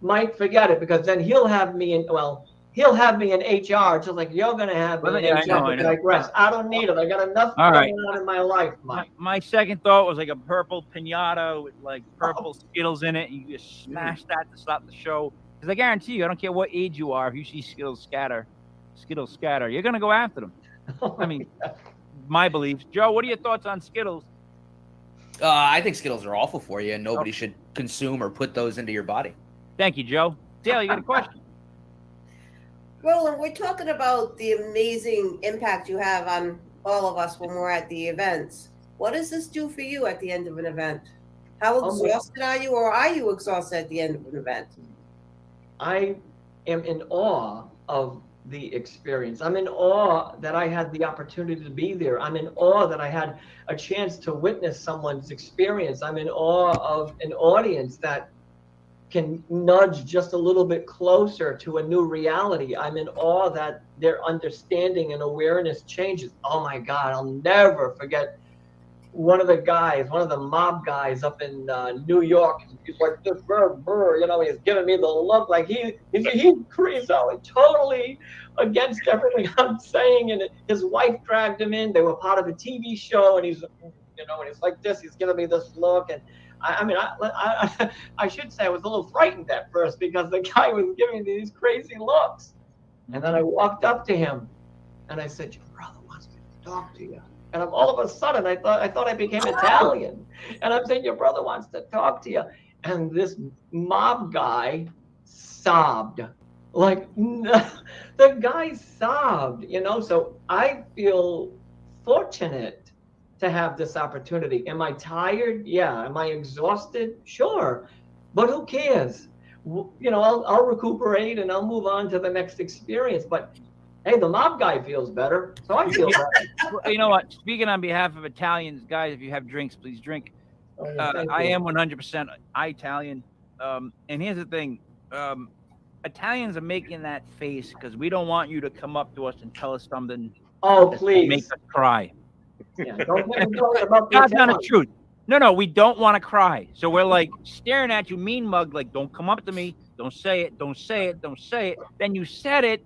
Mike, forget it, because then he'll have me in HR, just like you're going to have me in HR. I digress. I don't need it. I got enough going on in my life, Mike. My second thought was like a purple pinata with like purple Skittles in it, and you just smash that to stop the show. Because I guarantee you, I don't care what age you are, if you see Skittles scatter, you're going to go after them. I mean, my beliefs. Joe, what are your thoughts on Skittles? I think Skittles are awful for you, and nobody should consume or put those into your body. Thank you, Joe. Dale, you got a question? Roland, we're talking about the amazing impact you have on all of us when we're at the events. What does this do for you at the end of an event? How exhausted are you, or are you exhausted at the end of an event? I am in awe of the experience. I'm in awe that I had the opportunity to be there. I'm in awe that I had a chance to witness someone's experience. I'm in awe of an audience that can nudge just a little bit closer to a new reality. I'm in awe that their understanding and awareness changes. Oh my God, I'll never forget one of the mob guys up in New York. He's like this, he's giving me the look like he's crazy, totally against everything I'm saying. And his wife dragged him in. They were part of a TV show, and he's like this. He's giving me this look, and I should say I was a little frightened at first because the guy was giving me these crazy looks. And then I walked up to him and I said, "Your brother wants me to talk to you." And all of a sudden I thought I became Italian. And I'm saying, "Your brother wants to talk to you." And this mob guy sobbed. Like the guy sobbed, So I feel fortunate to have this opportunity. Am I tired? Yeah. Am I exhausted? Sure. But who cares? I'll recuperate and I'll move on to the next experience. But hey, the mob guy feels better, so I feel better. You know what? Speaking on behalf of Italians, guys, if you have drinks, please drink. I am 100% Italian. And here's the thing. Italians are making that face because we don't want you to come up to us and tell us something. Oh, please. Make us cry. Yeah, don't get me going about God's not the truth. No, we don't want to cry. So we're like staring at you, mean mug, like, don't come up to me. Don't say it. Don't say it. Don't say it. Then you said it.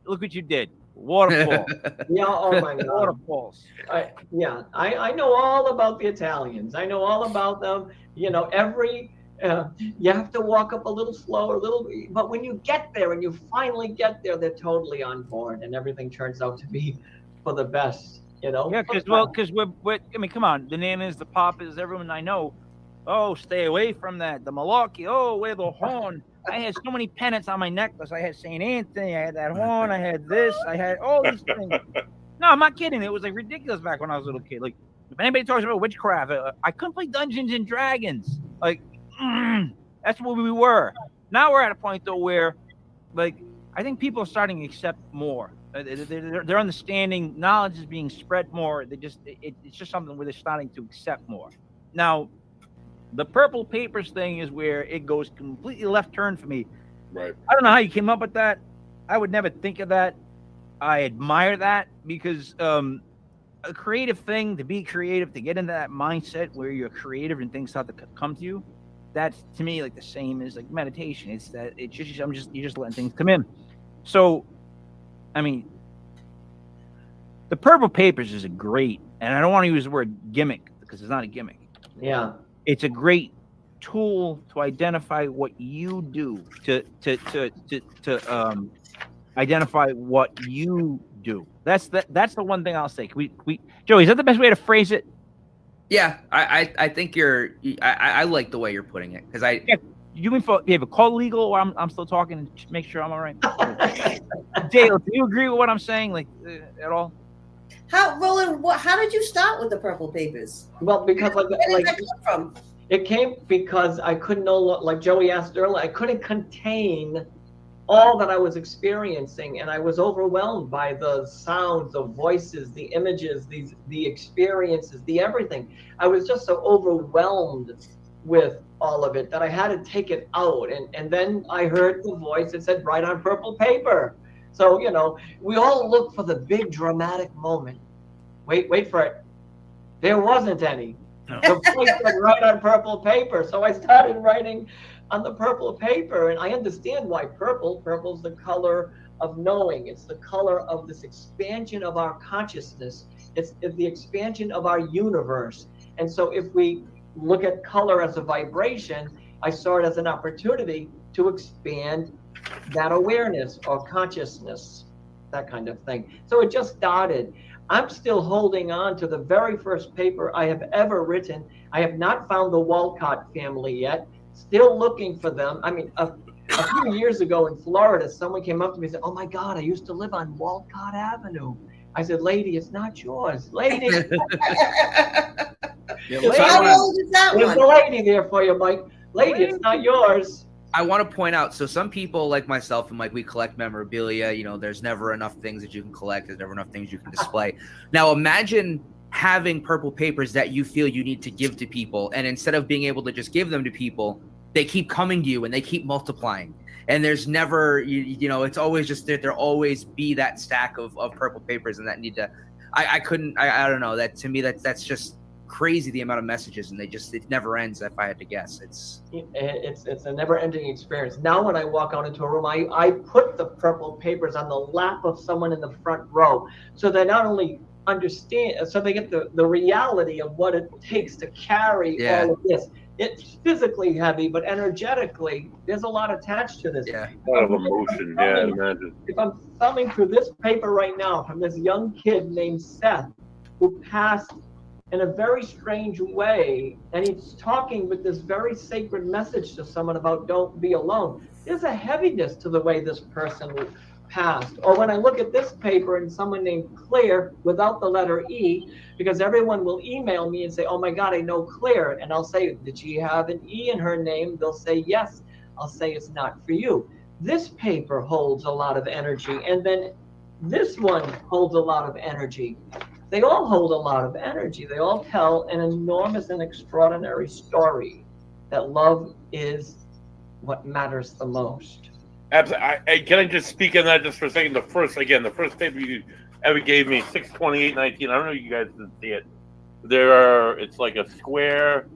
Look what you did. Waterfall. Yeah, oh my God. Waterfalls. I know all about the Italians. I know all about them. You have to walk up a little slower, but when you get there and you finally get there, they're totally on board and everything turns out to be for the best. Yeah, because we're I mean, come on, the Nanas, the Papas, everyone I know, Oh, stay away from that. The Milwaukee. Oh, wear the horn. I had so many pennants on my necklace. I had St. Anthony. I had that horn. I had this. I had all these things. No, I'm not kidding. It was like ridiculous back when I was a little kid. Like, if anybody talks about witchcraft, I couldn't play Dungeons and Dragons. Like, that's what we were. Now we're at a point though where, like, I think people are starting to accept more. They're understanding. Knowledge is being spread more. It's just something where they're starting to accept more. Now, the purple papers thing is where it goes completely left turn for me. Right. I don't know how you came up with that. I would never think of that. I admire that because a creative thing, to be creative, to get into that mindset where you're creative and things start to come to you, that's to me like the same as like meditation. It's that you're just letting things come in. So, I mean, the purple papers is a great, and I don't want to use the word gimmick because it's not a gimmick. Yeah. It's a great tool to identify what you do, to identify what you do. That's the one thing I'll say. Joey, is that the best way to phrase it? Yeah, I think I like the way you're putting it because You have a call legal, or I'm still talking to make sure I'm all right. Dale, do you agree with what I'm saying, like at all? How, Roland? How did you start with the purple papers? Well, because Where did that come from? it came because I couldn't like Joey asked earlier, I couldn't contain all that I was experiencing, and I was overwhelmed by the sounds, the voices, the images, the experiences, the everything. I was just so overwhelmed with all of it that I had to take it out. And then I heard the voice that said, write on purple paper. So, we all look for the big dramatic moment. Wait for it. There wasn't any. No. The voice said, write on purple paper. So I started writing on the purple paper, and I understand why purple's the color of knowing. It's the color of this expansion of our consciousness. It's the expansion of our universe. And so if we look at color as a vibration, I saw it as an opportunity to expand that awareness or consciousness, that kind of thing. So it just started. I'm still holding on to the very first paper I have ever written. I have not found the Walcott family yet. Still looking for them. I mean, a few years ago in Florida, someone came up to me and said, oh my God, I used to live on Walcott Avenue. I said, lady, it's not yours. Lady. So how old is that There's one? a lady there for you, Mike. Lady, it's not yours. I want to point out, so some people like myself and Mike, we collect memorabilia. There's never enough things that you can collect. There's never enough things you can display. Now imagine having purple papers that you feel you need to give to people. And instead of being able to just give them to people, they keep coming to you and they keep multiplying. And there's never, it's always just there. There'll always be that stack of purple papers and that need to, I don't know, that to me, that's just crazy, the amount of messages, and it never ends. If I had to guess, it's a never-ending experience. Now when I walk out into a room, I put the purple papers on the lap of someone in the front row, so they not only understand, so they get the reality of what it takes to carry all of this. It's physically heavy, but energetically, there's a lot attached to this. Yeah, a lot of emotion. Yeah, imagine. If I'm thumbing through this paper right now from this young kid named Seth, who passed in a very strange way, and he's talking with this very sacred message to someone about don't be alone. There's a heaviness to the way this person passed. Or when I look at this paper and someone named Claire without the letter E, because everyone will email me and say, oh my God, I know Claire. And I'll say, did she have an E in her name? They'll say, yes. I'll say, it's not for you. This paper holds a lot of energy. And then this one holds a lot of energy. They all hold a lot of energy. They all tell an enormous and extraordinary story that love is what matters the most. Absolutely. Can I just speak on that just for a second? The first paper you ever gave me, 6/28/19. I don't know if you guys didn't see it. It's like a square.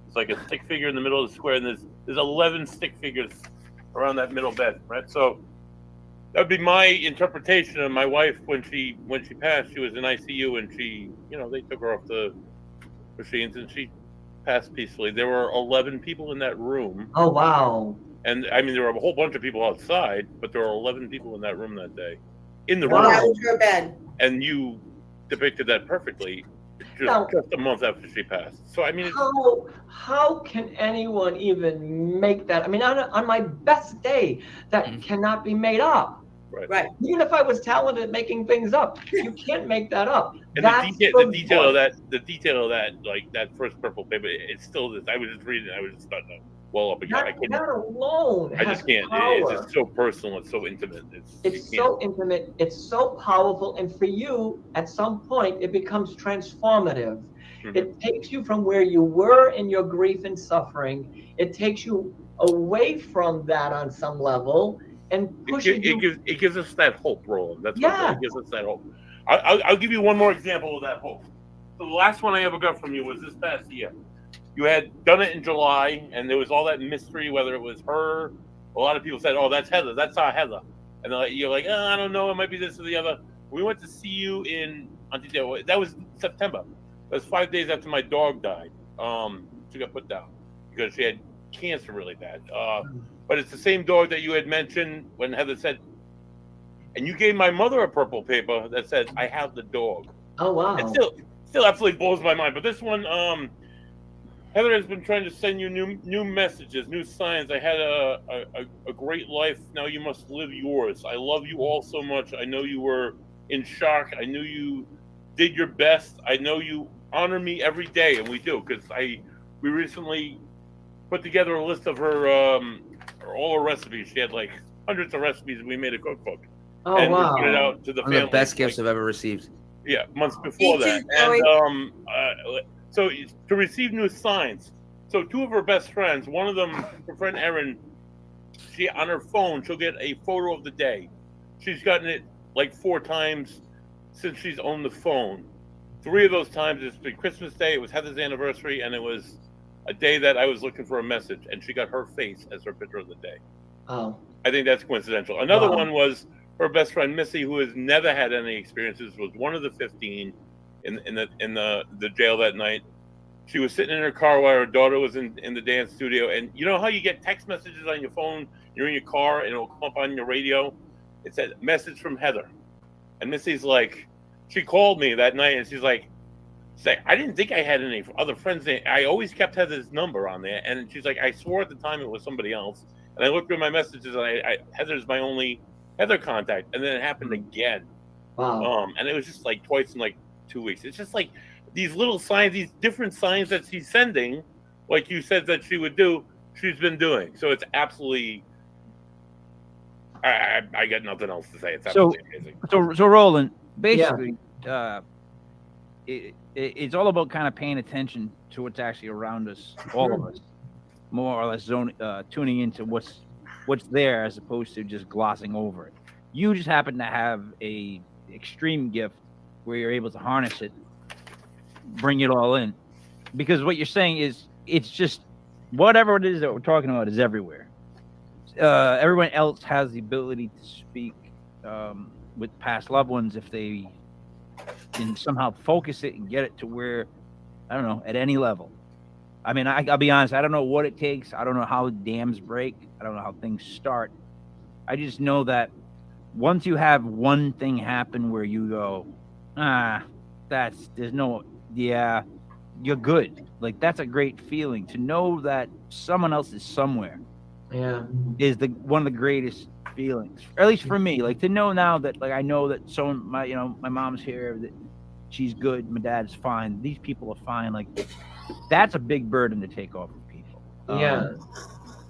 It's like a stick figure in the middle of the square, and there's 11 stick figures around that middle bed, right? So that would be my interpretation of my wife when she passed. She was in ICU, and she, they took her off the machines, and she passed peacefully. There were 11 people in that room. Oh wow! And I mean, there were a whole bunch of people outside, but there were 11 people in that room that day, in the room. Around your bed. And you depicted that perfectly. Now, just a month after she passed. So I mean, how can anyone even make that? I mean, on my best day, that cannot be made up. Right. Even if I was talented at making things up, you can't make that up. and That's the detail of that, like that first purple paper, it's still this. I was just reading, I was just starting to well up again. That alone I has just can't. power. It's just so personal. It's so intimate. It's so intimate. It's so powerful. And for you, at some point, it becomes transformative. Mhm. It takes you from where you were in your grief and suffering. It takes you away from that on some level and pushes you. It gives us that hope, Roland. That's Yeah. what it gives us that hope. I'll give you one more example of that hope. So the last one I ever got from you was this past year. You had done it in July, and there was all that mystery whether it was her. A lot of people said, "Oh, that's Heather. That's our Heather," and you're like, "Oh, I don't know. It might be this or the other." We went to see you that was September. That was 5 days after my dog died. She got put down because she had cancer really bad. But it's the same dog that you had mentioned when Heather said, and you gave my mother a purple paper that said, "I have the dog." Oh wow! It still absolutely blows my mind. But this one, Heather has been trying to send you new messages, new signs. I had a great life. Now you must live yours. I love you all so much. I know you were in shock. I knew you did your best. I know you honor me every day, and we do, because we recently put together a list of her all her recipes. She had like hundreds of recipes, and we made a cookbook. Oh and wow! we put it out to the One family. of the best gifts I've ever received. Yeah, months before that. And so to receive new signs. So two of her best friends, one of them, her friend Erin, she on her phone, she'll get a photo of the day. She's gotten it like 4 times since she's owned the phone. 3 of those times it's been Christmas Day, it was Heather's anniversary, and it was a day that I was looking for a message, and she got her face as her picture of the day. Oh. I think that's coincidental. Another one was her best friend Missy, who has never had any experiences, was one of the 15 in the jail that night. She was sitting in her car while her daughter was in the dance studio, and you know how you get text messages on your phone, you're in your car, and it'll come up on your radio? It said, "Message from Heather." And Missy's like, she called me that night, and she's like, I didn't think I had any other friends. I always kept Heather's number on there, and she's like, I swore at the time it was somebody else. And I looked through my messages, and Heather's my only Heather contact. And then it happened again. Wow. And it was just like twice in like 2 weeks. It's just like these little signs, these different signs that she's sending, like you said that she would do, she's been doing. So it's absolutely, I got nothing else to say. It's absolutely amazing. So Roland, basically, it's all about kind of paying attention to what's actually around us, all of us, more or less tuning into what's there as opposed to just glossing over it. You just happen to have a extreme gift where you're able to harness it, bring it all in, because what you're saying is it's just whatever it is that we're talking about is everywhere. Everyone else has the ability to speak with past loved ones if they can somehow focus it and get it to where, I don't know, at any level. I mean, I'll be honest, I don't know what it takes. I don't know how dams break. I don't know how things start. I just know that once you have one thing happen where you go, you're good. Like, that's a great feeling to know that someone else is somewhere. Yeah. Is one of the greatest feelings, or at least for me. Like, to know now that, like, I know that my mom's here, that she's good, my dad's fine, these people are fine. Like, that's a big burden to take off of people. Yeah.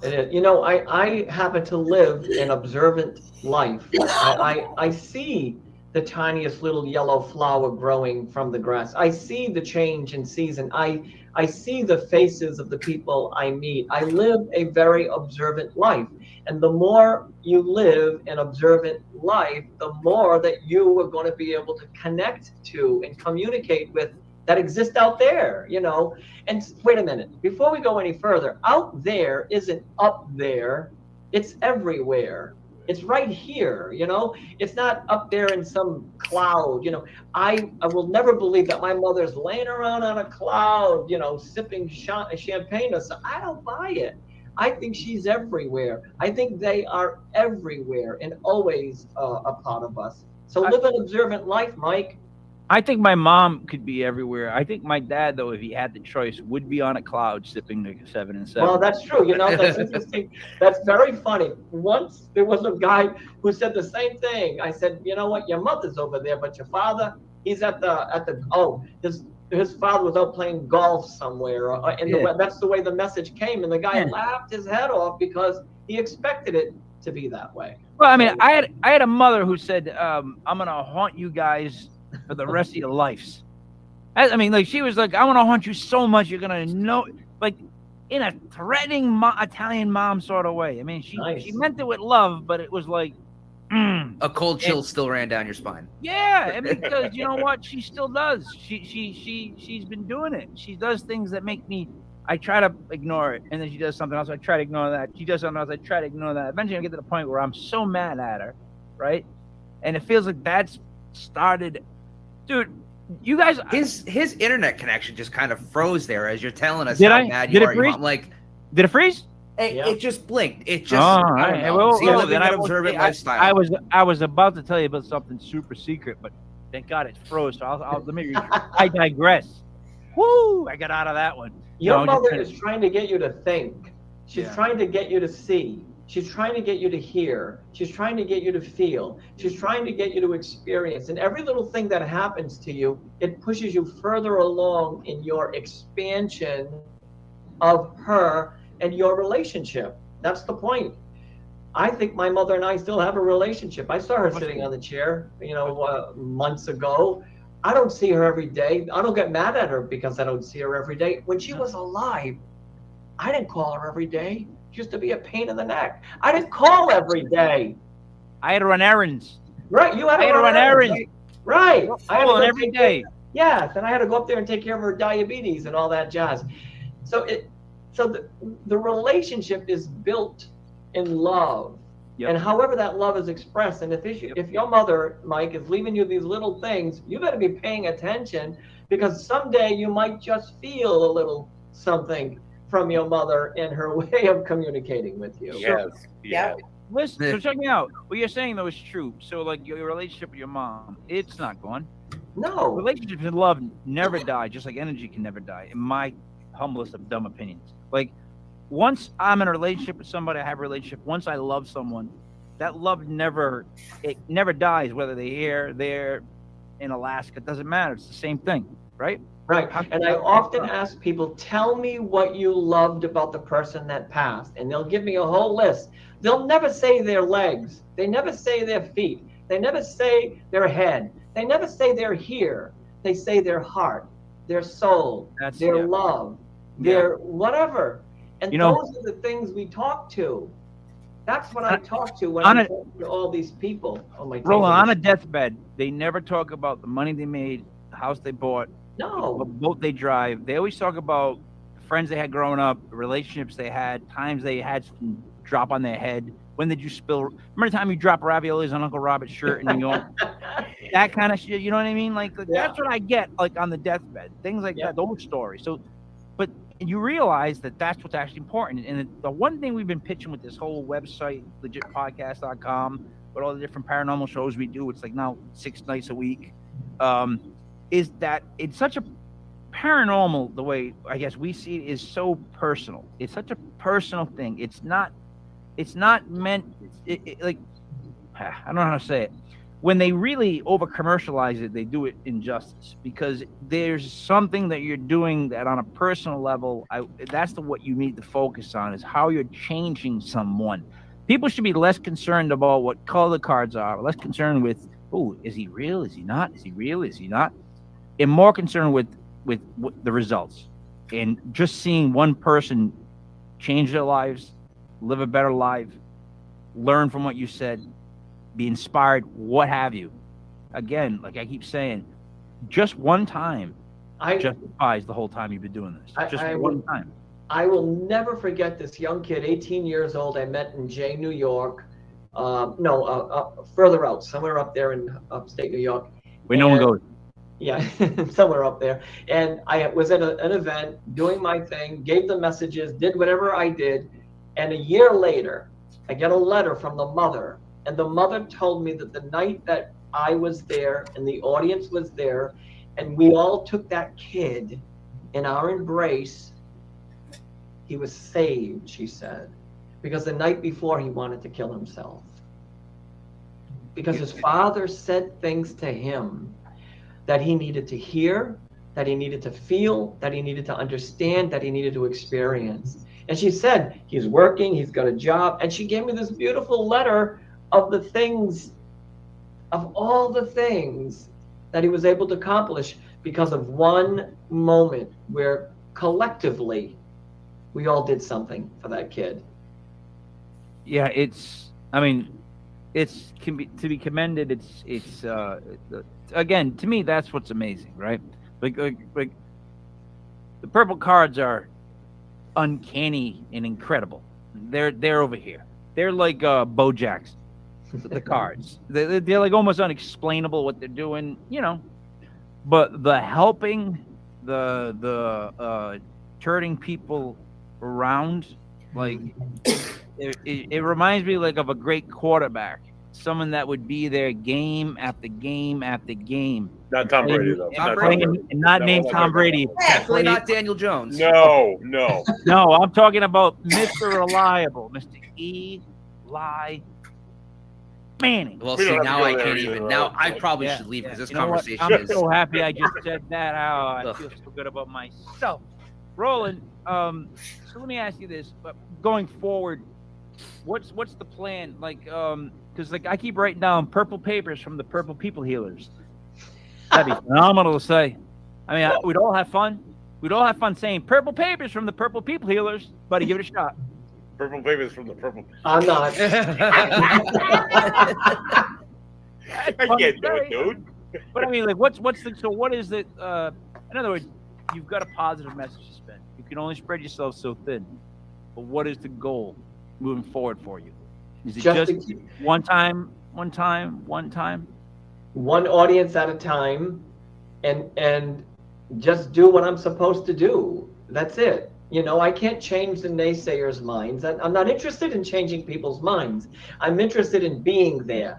It is. You know, I happen to live an observant life. I see the tiniest little yellow flower growing from the grass. I see the change in season. I see the faces of the people I meet. I live a very observant life. And the more you live an observant life, the more that you are going to be able to connect to and communicate with that exist out there, you know. And wait a minute, before we go any further, out there isn't up there, it's everywhere. It's right here, you know. It's not up there in some cloud, you know. I will never believe that my mother's laying around on a cloud, you know, sipping champagne or something. I don't buy it. I think she's everywhere. I think they are everywhere and always a part of us. So live an observant life, Mike. I think my mom could be everywhere. I think my dad, though, if he had the choice, would be on a cloud sipping like a 7 and 7. Well, that's true. You know, that's interesting. That's very funny. Once there was a guy who said the same thing. I said, you know what? Your mother's over there, but your father, he's at the his father was out playing golf somewhere, that's the way the message came, and the guy laughed his head off because he expected it to be that way. Well, I mean, I had a mother who said, "I'm gonna haunt you guys for the rest of your lives." I mean, like she was like, "I want to haunt you so much you're gonna know," like in a threatening Italian mom sort of way. I mean, she meant it with love, but it was like a cold chill still ran down your spine. Yeah, and because you know what, she still does. She's been doing it. She does things that make me. I try to ignore it, and then she does something else. I try to ignore that. She does something else. I try to ignore that. Eventually, I get to the point where I'm so mad at her, right? And it feels like that's started, dude. You guys, his internet connection just kind of froze there as you're telling us mad you are. Freeze? Like, did it freeze? It just blinked. It just. I was about to tell you about something super secret, but thank God it froze. So I'll let me. I digress. Woo! I got out of that one. Your mother is trying to get you to think. She's trying to get you to see. She's trying to get you to hear. She's trying to get you to feel. She's trying to get you to experience. And every little thing that happens to you, it pushes you further along in your expansion of her and your relationship. That's the point. I think my mother and I still have a relationship. I saw her sitting on the chair, months ago. I don't see her every day. I don't get mad at her because I don't see her every day. When she was alive, I didn't call her every day. She used to be a pain in the neck. I didn't call every day. I had to run errands. Right, you had to run errands. Right. I had to every day. Yes, and I had to go up there and take care of her diabetes and all that jazz. So the relationship is built in love. Yep. And however that love is expressed, and if your mother, Mike, is leaving you these little things, you better be paying attention, because someday you might just feel a little something from your mother and her way of communicating with you. Yes. Yeah. Listen, so check me out. What you're saying though is true. So like your relationship with your mom, it's not gone. No. Relationships and love never die, just like energy can never die, in my humblest of dumb opinions. Like once I'm in a relationship with somebody, I have a relationship. Once I love someone, that love never dies, whether they're here, there, in Alaska. It doesn't matter. It's the same thing, right? Right. And I often ask people, tell me what you loved about the person that passed. And they'll give me a whole list. They'll never say their legs. They never say their feet. They never say their head. They never say their here. They say their heart, their soul, their love, their whatever. And those are the things we talk to. That's what I talk to when I talk to all these people. Roland, on a deathbed, they never talk about the money they made, the house they bought, the boat they drive. They always talk about friends they had growing up, relationships they had, times they had something drop on their head. When did you spill? Remember the time you dropped raviolis on Uncle Robert's shirt in New York? That kind of shit. You know what I mean? Like that's what I get. Like on the deathbed, things like that. Those stories. So, but you realize that that's what's actually important. And the one thing we've been pitching with this whole website, legitpodcast.com, with all the different paranormal shows we do, it's like now 6 nights a week, is that it's such a paranormal, the way I guess we see it, is so personal. It's such a personal thing. It's not meant, like, I don't know how to say it. When they really over commercialize it, they do it injustice, because there's something that you're doing that on a personal level, that's what you need to focus on, is how you're changing someone. People should be less concerned about what color the cards are, less concerned with, oh, is he real? Is he not? Is he real? Is he not? And more concerned with the results, and just seeing one person change their lives, live a better life, learn from what you said, be inspired, what have you. Again, like I keep saying, just one time justifies the whole time you've been doing this. One time. I will never forget this young kid, 18 years old, I met in Jay, New York. Further out, somewhere up there in upstate New York. Where no one goes. Yeah, somewhere up there. And I was at an event, doing my thing, gave the messages, did whatever I did. And a year later, I get a letter from the mother. And the mother told me that the night that I was there and the audience was there, and we all took that kid in our embrace, he was saved, she said, because the night before he wanted to kill himself. Because his father said things to him that he needed to hear, that he needed to feel, that he needed to understand, that he needed to experience. And she said, he's working, he's got a job. And she gave me this beautiful letter of the things, of all the things that he was able to accomplish because of one moment where collectively we all did something for that kid. Yeah, I mean, to be commended. It's again, to me, that's what's amazing, right? Like the purple cards are uncanny and incredible. They're over here. They're like Bojacks, the cards. They're like almost unexplainable what they're doing, you know. But the helping, the turning people around, like it reminds me like of a great quarterback, someone that would be there game after game after game. Not Tom Brady, though. Not named Tom Brady. Definitely not Daniel Jones. No. No, I'm talking about Mr. Reliable, Mr. Eli Manning. Well, see, now I can't even. Now I probably should leave because this conversation I'm is. so happy I just said that. I feel so good about myself. Roland, so let me ask you this. Going forward, what's the plan? Like, because like I keep writing down purple papers from the Purple People Healers. That'd be phenomenal to say. I mean, we'd all have fun. We'd all have fun saying purple papers from the Purple People Healers. Buddy, give it a shot. Purple papers from the purple. I'm not. I can't do it, dude. But I mean, like, what is it? In other words, you've got a positive message to spread. You can only spread yourself so thin. But what is the goal moving forward for you? Is it just one time? One audience at a time, and just do what I'm supposed to do. That's it. You know, I can't change the naysayers' minds. I'm not interested in changing people's minds. I'm interested in being there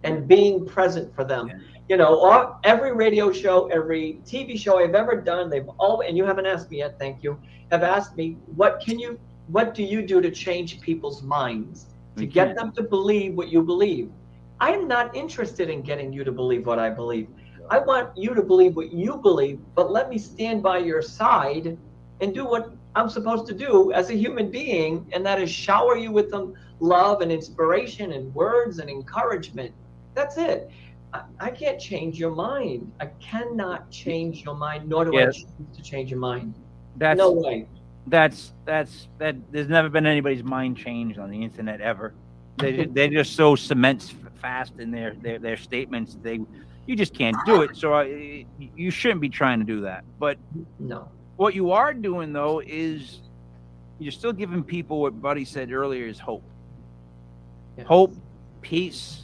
and being present for them. You know, every radio show, every TV show I've ever done, they've all, and you haven't asked me yet, thank you, have asked me, what do you do to change people's minds, to get them to believe what you believe? I'm not interested in getting you to believe what I believe. I want you to believe what you believe, but let me stand by your side and do what I'm supposed to do as a human being, and that is shower you with some love and inspiration and words and encouragement. That's it. I can't change your mind. I cannot change your mind, nor do I choose to change your mind. No way. That's there's never been anybody's mind changed on the internet ever. They're just so cement fast in their statements. You just can't do it. So you shouldn't be trying to do that. But no. What you are doing, though, is you're still giving people what Buddy said earlier is hope. Yes. Hope, peace,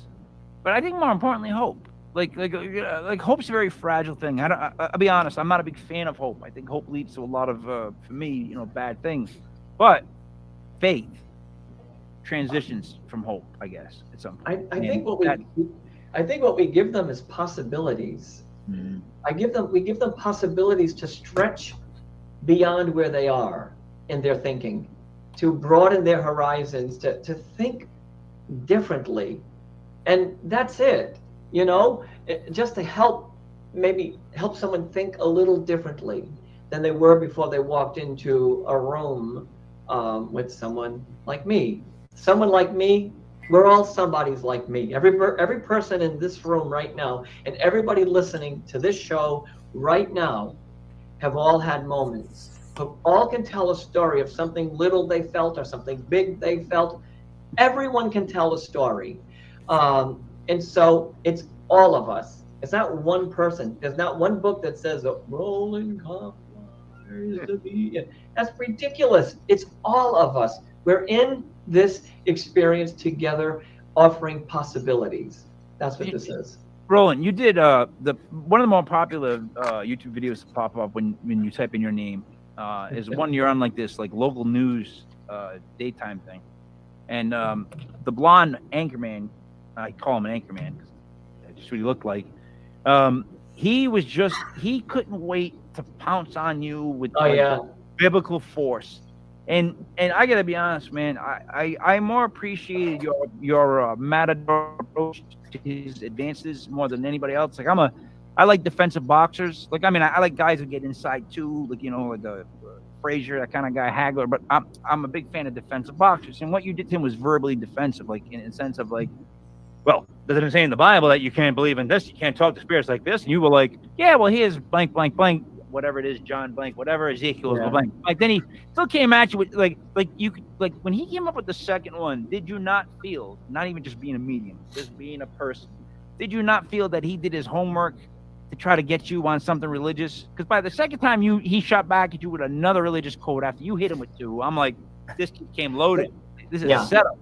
but I think more importantly, hope. Like hope's a very fragile thing. I'll be honest, I'm not a big fan of hope. I think hope leads to a lot of, for me, bad things. But faith transitions from hope, I guess, at some point. I think what we give them is possibilities. Mm-hmm. We give them possibilities to stretch beyond where they are in their thinking, to broaden their horizons, to think differently. And that's it, just to help someone think a little differently than they were before they walked into a room with someone like me. Someone like me, we're all somebody's like me. Every person in this room right now, and everybody listening to this show right now, have all had moments. All can tell a story of something little they felt or something big they felt. Everyone can tell a story. And so it's all of us. It's not one person. There's not one book that says, Roland Comtois is to be. That's ridiculous. It's all of us. We're in this experience together, offering possibilities. That's what this is. Roland, you did one of the more popular YouTube videos to pop up when you type in your name is one you're on like this local news daytime thing, and the blonde anchorman, I call him an anchorman because just what he looked like. He couldn't wait to pounce on you with Oh yeah. biblical force. And I gotta be honest, man. I more appreciated your matador approach to his advances more than anybody else. Like I like defensive boxers. Like I mean, I like guys who get inside too. Like like a Frazier, that kind of guy, Hagler. But I'm a big fan of defensive boxers. And what you did to him was verbally defensive, like in a sense of like, well, doesn't it say in the Bible that you can't believe in this? You can't talk to spirits like this. And you were like, yeah, well, here's blank, blank, blank, whatever it is, John blank, whatever, Ezekiel is blank. Like then he still came at you with like you could, like when he came up with the second one, did you not feel, not even just being a medium, just being a person, did you not feel that he did his homework to try to get you on something religious? Because by the second time he shot back at you with another religious quote after you hit him with two, I'm like, this kid came loaded. This is a setup.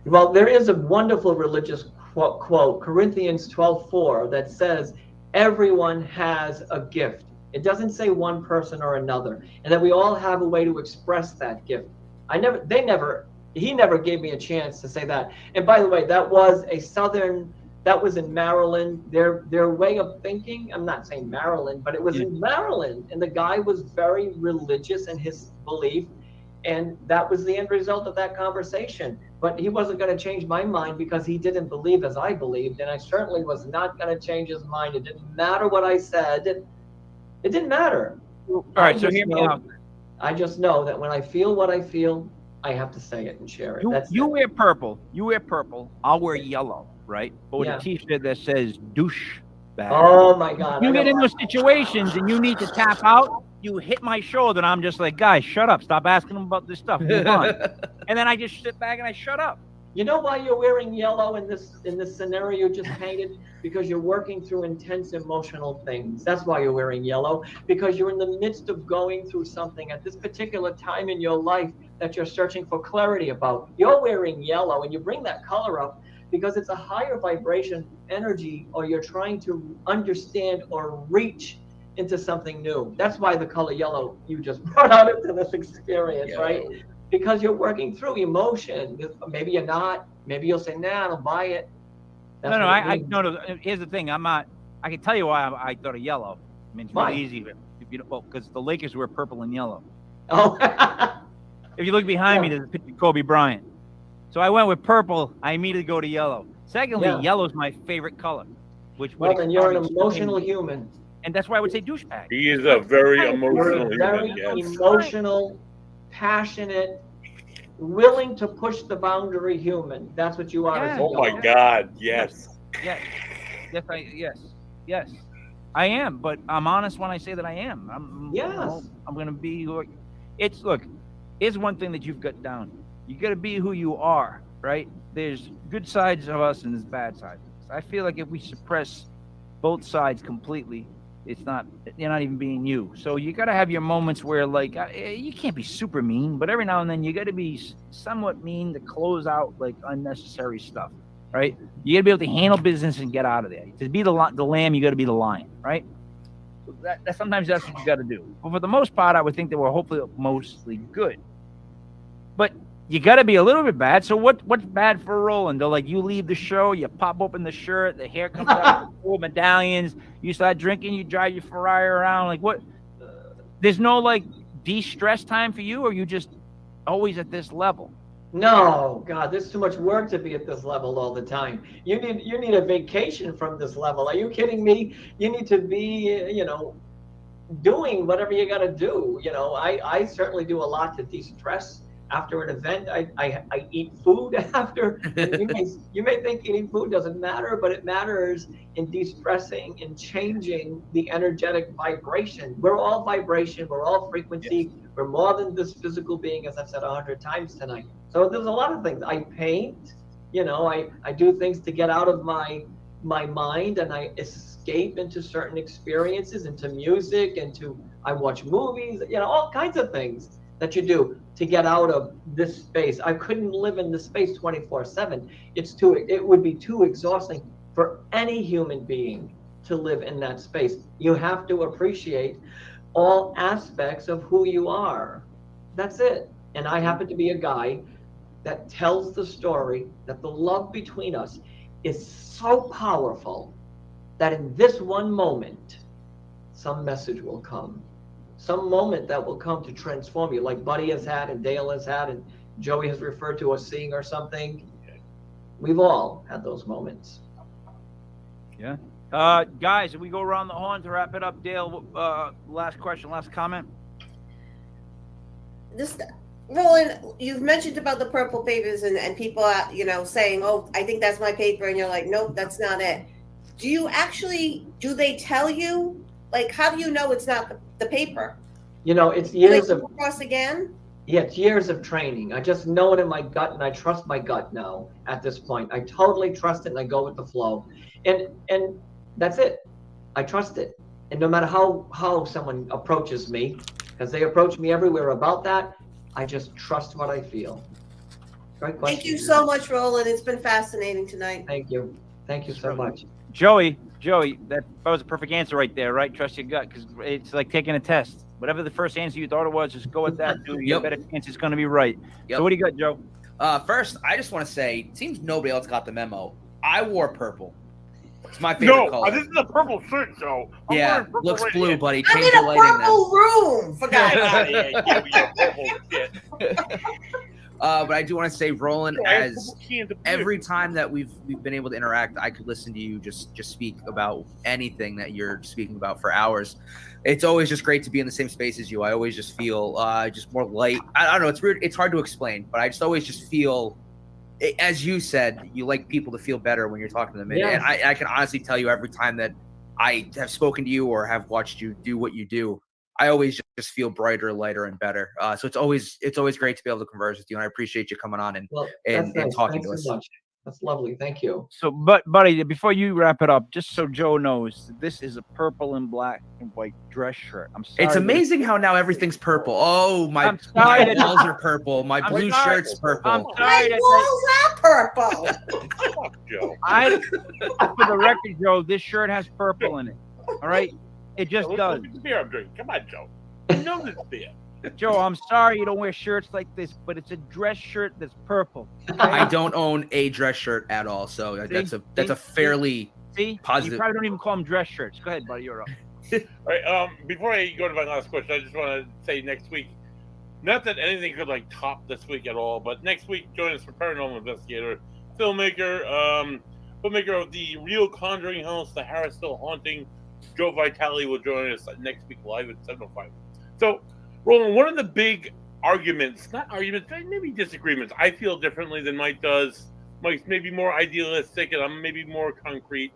Well, there is a wonderful religious quote, Corinthians 12:4, that says, everyone has a gift. It doesn't say one person or another, and that we all have a way to express that gift. He never gave me a chance to say that. And by the way, that was in Maryland. Their way of thinking, I'm not saying Maryland, but it was in Maryland, and the guy was very religious in his belief. And that was the end result of that conversation. But he wasn't going to change my mind because he didn't believe as I believed. And I certainly was not going to change his mind. It didn't matter what I said. It didn't matter. All right, so hear me out. I just know that when I feel what I feel, I have to say it and share it. You wear purple. I'll wear yellow, right? But with a T-shirt that says douche bag. Oh, my God. You get in those situations and you need to tap out. You hit my shoulder, and I'm just like, guys, shut up. Stop asking them about this stuff. Move on. And then I just sit back and I shut up. You know why you're wearing yellow in this scenario you just painted? Because you're working through intense emotional things. That's why you're wearing yellow, because you're in the midst of going through something at this particular time in your life that you're searching for clarity about. You're wearing yellow, and you bring that color up because it's a higher vibration energy, or you're trying to understand or reach into something new. That's why the color yellow you just brought out into this experience, right? Because you're working through emotion. Maybe you're not. Maybe you'll say, nah, I don't buy it. No. Here's the thing. I'm not. I can tell you why I thought of yellow. I mean, it's really easy. Because the Lakers wear purple and yellow. Oh. If you look behind me, there's a picture of Kobe Bryant. So I went with purple. I immediately go to yellow. Secondly, yellow is my favorite color. Then you're an emotional human. And that's why I would say douchebag. He is a very emotional human. Very emotional, passionate, willing to push the boundary human. That's what you are. Oh my God! Yes. Yes. Yes. I am, but I'm honest when I say that I am. I'm going to be who. Here's one thing that you've got down. You got to be who you are, right? There's good sides of us and there's bad sides of us. I feel like if we suppress both sides completely, you're not even being you. So you got to have your moments where, like, you can't be super mean, but every now and then you got to be somewhat mean to close out like unnecessary stuff, right? You got to be able to handle business and get out of there. To be the lamb, you got to be the lion, right? So that sometimes that's what you got to do. But for the most part, I would think that we're hopefully mostly good. But you got to be a little bit bad. So what's bad for Roland? Though, like, you leave the show, you pop open the shirt, the hair comes out, full medallions, you start drinking, you drive your Ferrari around. Like, what? There's no like de-stress time for you, or you just always at this level? No, God, there's too much work to be at this level all the time. You need a vacation from this level. Are you kidding me? You need to be, doing whatever you got to do. I certainly do a lot to de-stress. After an event, I eat food after. You may think eating food doesn't matter, but it matters in de-stressing and changing the energetic vibration. We're all vibration. We're all frequency. Yes. We're more than this physical being, as I've said 100 times tonight. So there's a lot of things. I paint. I do things to get out of my mind, and I escape into certain experiences, into music, I watch movies. All kinds of things that you do to get out of this space. I couldn't live in this space 24/7. It would be too exhausting for any human being to live in that space. You have to appreciate all aspects of who you are. That's it. And I happen to be a guy that tells the story that the love between us is so powerful that in this one moment, some message will come. Some moment that will come to transform you, like Buddy has had and Dale has had and Joey has referred to us seeing or something. We've all had those moments. Yeah. Guys, if we go around the horn to wrap it up, Dale, last question, last comment. This, Roland, you've mentioned about the purple papers and people, saying, "Oh, I think that's my paper," and you're like, "Nope, that's not it." Do they tell you? Like, how do you know it's not the paper? It's years of cross again. Yeah, it's years of training. I just know it in my gut, and I trust my gut now. At this point, I totally trust it, and I go with the flow, and that's it. I trust it, and no matter how someone approaches me, because they approach me everywhere about that, I just trust what I feel. Great question. Thank you so much, Roland. It's been fascinating tonight. Thank you so much. Joey, that was a perfect answer right there, right? Trust your gut, because it's like taking a test. Whatever the first answer you thought it was, just go with that. Dude, you better chance it's going to be right. Yep. So what do you got, Joe? First, I just want to say, it seems nobody else got the memo. I wore purple. It's my favorite color. No, this is a purple shirt, Joe. Yeah, looks right blue, here. buddy. I'm Change in the a lighting purple room, for God's sake. But I do want to say, Roland, as every time that we've been able to interact, I could listen to you just speak about anything that you're speaking about for hours. It's always just great to be in the same space as you. I always just feel just more light. I don't know. It's weird. It's hard to explain, but I just always just feel, as you said, you like people to feel better when you're talking to them. And, Yes. and I can honestly tell you, every time that I have spoken to you or have watched you do what you do, I always just feel brighter, lighter, and better. So it's always great to be able to converse with you, and I appreciate you coming on and Nice. talking Thanks to us. so much. That's lovely. Thank you. So, buddy, before you wrap it up, just so Joe knows, this is a purple and black and white dress shirt. I'm sorry. It's amazing how now everything's purple. Oh, my walls are purple. My blue shirt's purple. I'm sorry. My walls are purple. Fuck, Joe. For the record, Joe, this shirt has purple in it. All right? It just does. Look at the beer I'm drinking. Come on, Joe. You know this beer. Joe, I'm sorry you don't wear shirts like this, but it's a dress shirt that's purple. Okay? I don't own a dress shirt at all, so that's a fairly positive. You probably don't even call them dress shirts. Go ahead, buddy. You're up. All right. Before I go to my last question, I just want to say next week, not that anything could top this week at all, but next week join us for Paranormal Investigator, filmmaker of the Real Conjuring House, the Harrisville Haunting. Joe Vitale will join us next week live at 7:05. So, Roland, one of the big maybe disagreements. I feel differently than Mike does. Mike's maybe more idealistic, and I'm maybe more concrete.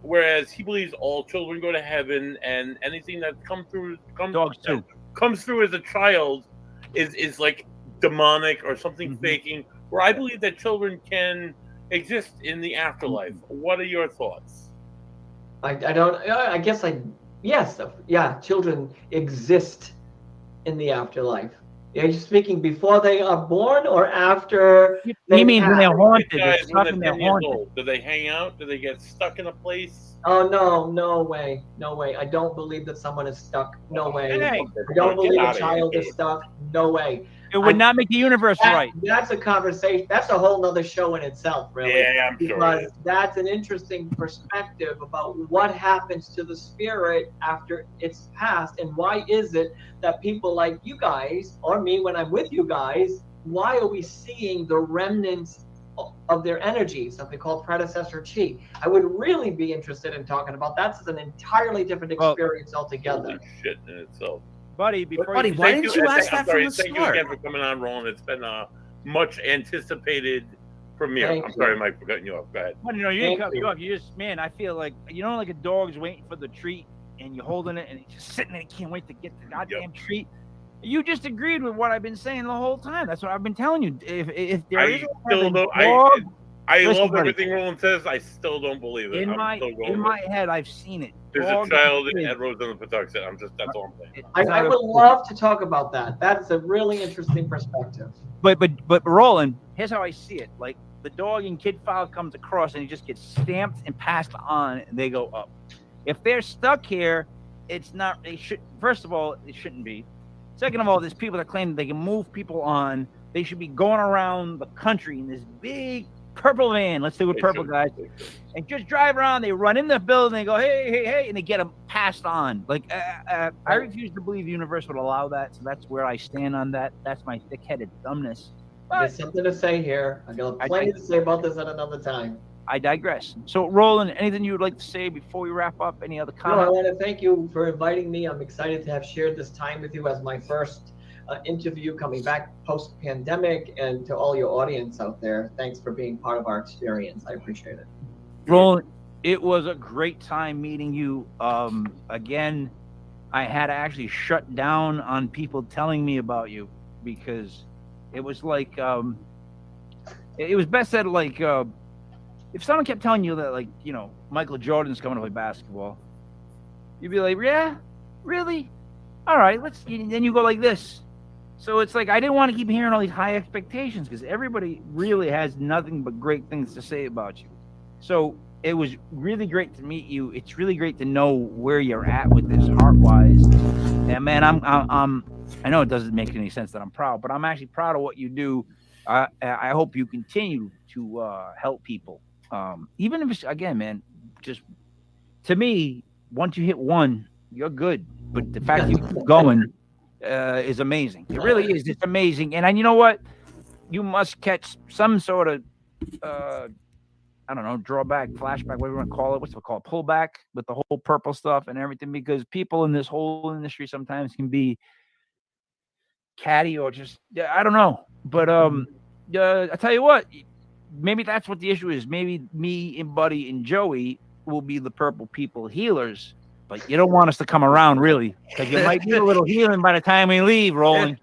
Whereas he believes all children go to heaven, and anything that comes through as a child is like demonic or something faking. Where I believe that children can exist in the afterlife. What are your thoughts? Children exist in the afterlife. Are you speaking before they are born or after? He means when they're haunted. Guys, when they're 10 years old, do they hang out? Do they get stuck in a place? Oh, no way. I don't believe that someone is stuck. No way. Hey. I don't believe a child is stuck. No way. It would not make the universe right. That's a conversation. That's a whole nother show in itself, really. Yeah, I'm sure. Because that's an interesting perspective about what happens to the spirit after it's passed, and why is it that people like you guys, or me when I'm with you guys, why are we seeing the remnants of their energy, something called predecessor chi? I would really be interested in talking about that. That's an entirely different experience altogether. Shit in itself. Buddy, why didn't you ask that from the start? Thank you again for coming on, Roland. It's been a much anticipated premiere. I'm sorry, Mike, for cutting you off. Go ahead. Well, you didn't cut me off. You just, I feel like, like a dog's waiting for the treat, and you're holding it, and it's just sitting there, and can't wait to get the goddamn treat. You just agreed with what I've been saying the whole time. That's what I've been telling you. If there is a dog, I love everything Roland says. I still don't believe it. In my head, I've seen it. There's a child at Rosa and Patuxent. That's all I'm saying. I would love to talk about that. That's a really interesting perspective. But Roland, here's how I see it. Like the dog in Kid File comes across and he just gets stamped and passed on, and they go up. If they're stuck here, it's not. First of all, it shouldn't be. Second of all, there's people that claim that they can move people on. They should be going around the country in this big purple van. Let's do it purple, guys. And just drive around. They run in the building. They go, hey, and they get them passed on. Like, I refuse to believe the universe would allow that. So that's where I stand on that. That's my thick-headed dumbness. There's something to say here. I got plenty to say about this at another time. I digress. So, Roland, anything you would like to say before we wrap up? Any other comments? No, I want to thank you for inviting me. I'm excited to have shared this time with you as my first interview coming back post-pandemic, and to all your audience out there, thanks for being part of our experience. I appreciate it. Roland, it was a great time meeting you. Again, I had to actually shut down on people telling me about you because it was like, it was best said like, if someone kept telling you that, like, you know, Michael Jordan's coming to play basketball, you'd be like, yeah, really? All right, then you go like this. So it's like, I didn't want to keep hearing all these high expectations because everybody really has nothing but great things to say about you. So it was really great to meet you. It's really great to know where you're at with this heart-wise. And man, I know it doesn't make any sense that I'm proud, but I'm actually proud of what you do. I hope you continue to help people. Even if it's, again, man, just to me, once you hit one, you're good. But the fact you keep going is amazing. It really is. It's amazing. And you know what? You must catch some sort of, I don't know, drawback, flashback, whatever you want to call it. What's it called? Pullback with the whole purple stuff and everything, because people in this whole industry sometimes can be catty or just, I don't know. But I tell you what, maybe that's what the issue is. Maybe me and Buddy and Joey will be the purple people healers, but you don't want us to come around, really, because you might need a little healing by the time we leave, Roland.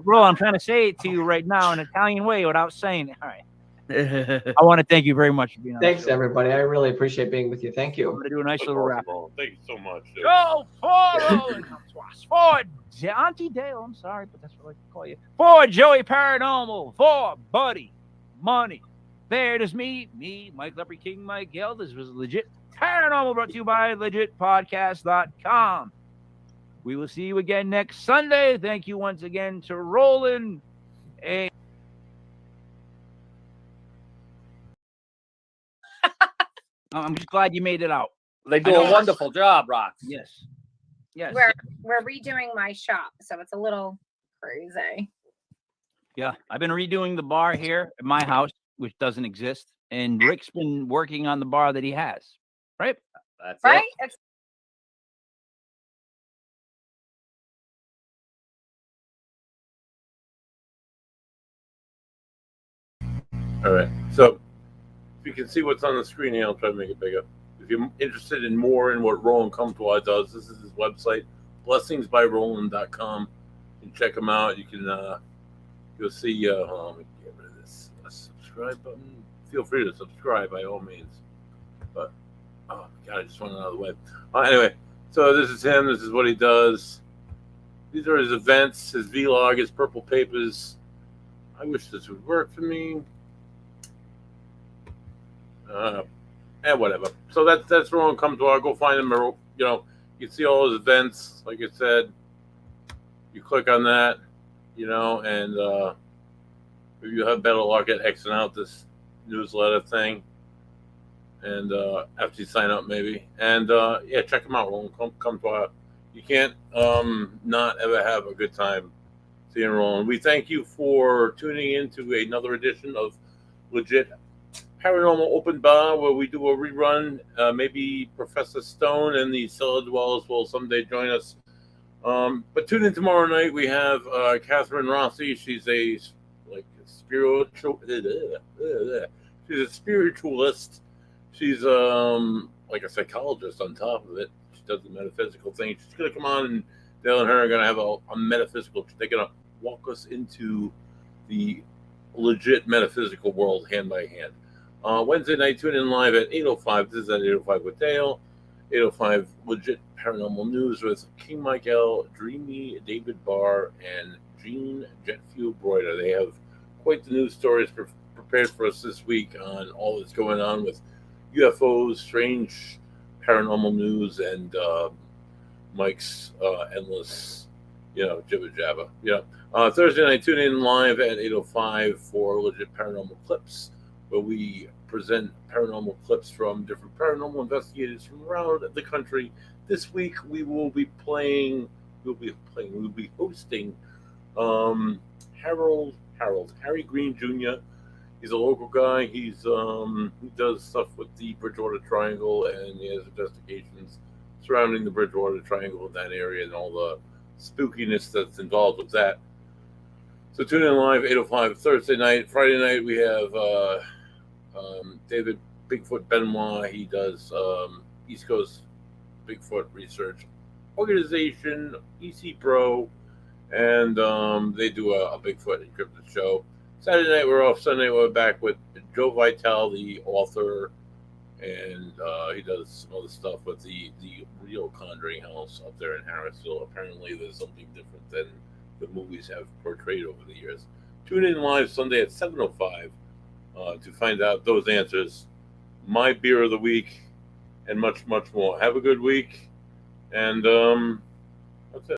Roland, I'm trying to say it to you right now in an Italian way without saying it. All right. I want to thank you very much for being on. Thanks, everybody. I really appreciate being with you. Thank you. I'm going to do a nice little wrap. Thank you so much. Dude. Go for Roland Comtois, for Auntie Dale. I'm sorry, but that's what I like to call you. For Joey Paranormal, for Buddy Money. There it is, me, Mike Leopard King, Mike Gill. This was Legit Paranormal, brought to you by legitpodcast.com. We will see you again next Sunday. Thank you once again to Roland. I'm just glad you made it out. They do a wonderful job, Rox. Yes. We're redoing my shop, so it's a little crazy. Yeah, I've been redoing the bar here at my house, which doesn't exist, and Rick's been working on the bar that he has. Right? That's right? it. All right. So if you can see what's on the screen here, I'll try to make it bigger. If you're interested in more in what Roland Comtois does, this is his website, blessingsbyroland.com. You can check him out. You can you'll see hold on, let me get rid of this subscribe button. Feel free to subscribe by all means. But oh god, I just went out of the way. Anyway, so this is him, this is what he does. These are his events, his vlog, his purple papers. I wish this would work for me. And whatever. So that's Roland Comtois. Go find him. You know, you see all his events. Like I said, you click on that. You know, and if you have better luck at Xing out this newsletter thing, and after you sign up, maybe. And yeah, check him out. Roland Comtois. You can't not ever have a good time seeing Roland. We thank you for tuning in to another edition of Legit Paranormal Open Bar, where we do a rerun. Maybe Professor Stone and the Cellar Dwellers will someday join us. But tune in tomorrow night. We have Catherine Rossi. She's a spiritualist. She's like a psychologist on top of it. She does the metaphysical thing. She's gonna come on, and Dale and her are gonna have a metaphysical. They're gonna walk us into the legit metaphysical world hand by hand. Wednesday night, tune in live at 8:05. This is at 8:05 with Dale. 8:05 Legit Paranormal News with King Michael, Dreamy, David Barr, and Gene Jetfuel Broider. They have quite the news stories prepared for us this week on all that's going on with UFOs, strange paranormal news, and Mike's endless, jibber jabber. Thursday night, tune in live at 8:05 for Legit Paranormal Clips where we present paranormal clips from different paranormal investigators from around the country. This week we will be hosting Harry Green Jr. He's a local guy. He does stuff with the Bridgewater Triangle, and he has investigations surrounding the Bridgewater Triangle in that area and all the spookiness that's involved with that. So tune in live 8:05 Thursday night. Friday night we have David Bigfoot Benoit. He does East Coast Bigfoot Research Organization, EC Pro, and they do a Bigfoot encrypted show. Saturday night we're off. Sunday we're back with Joe Vitale, the author, and he does some other stuff with the real Conjuring House up there in Harrisville. Apparently there's something different than the movies have portrayed over the years. Tune in live Sunday at 7:05 to find out those answers, my beer of the week, and much, much more. Have a good week, and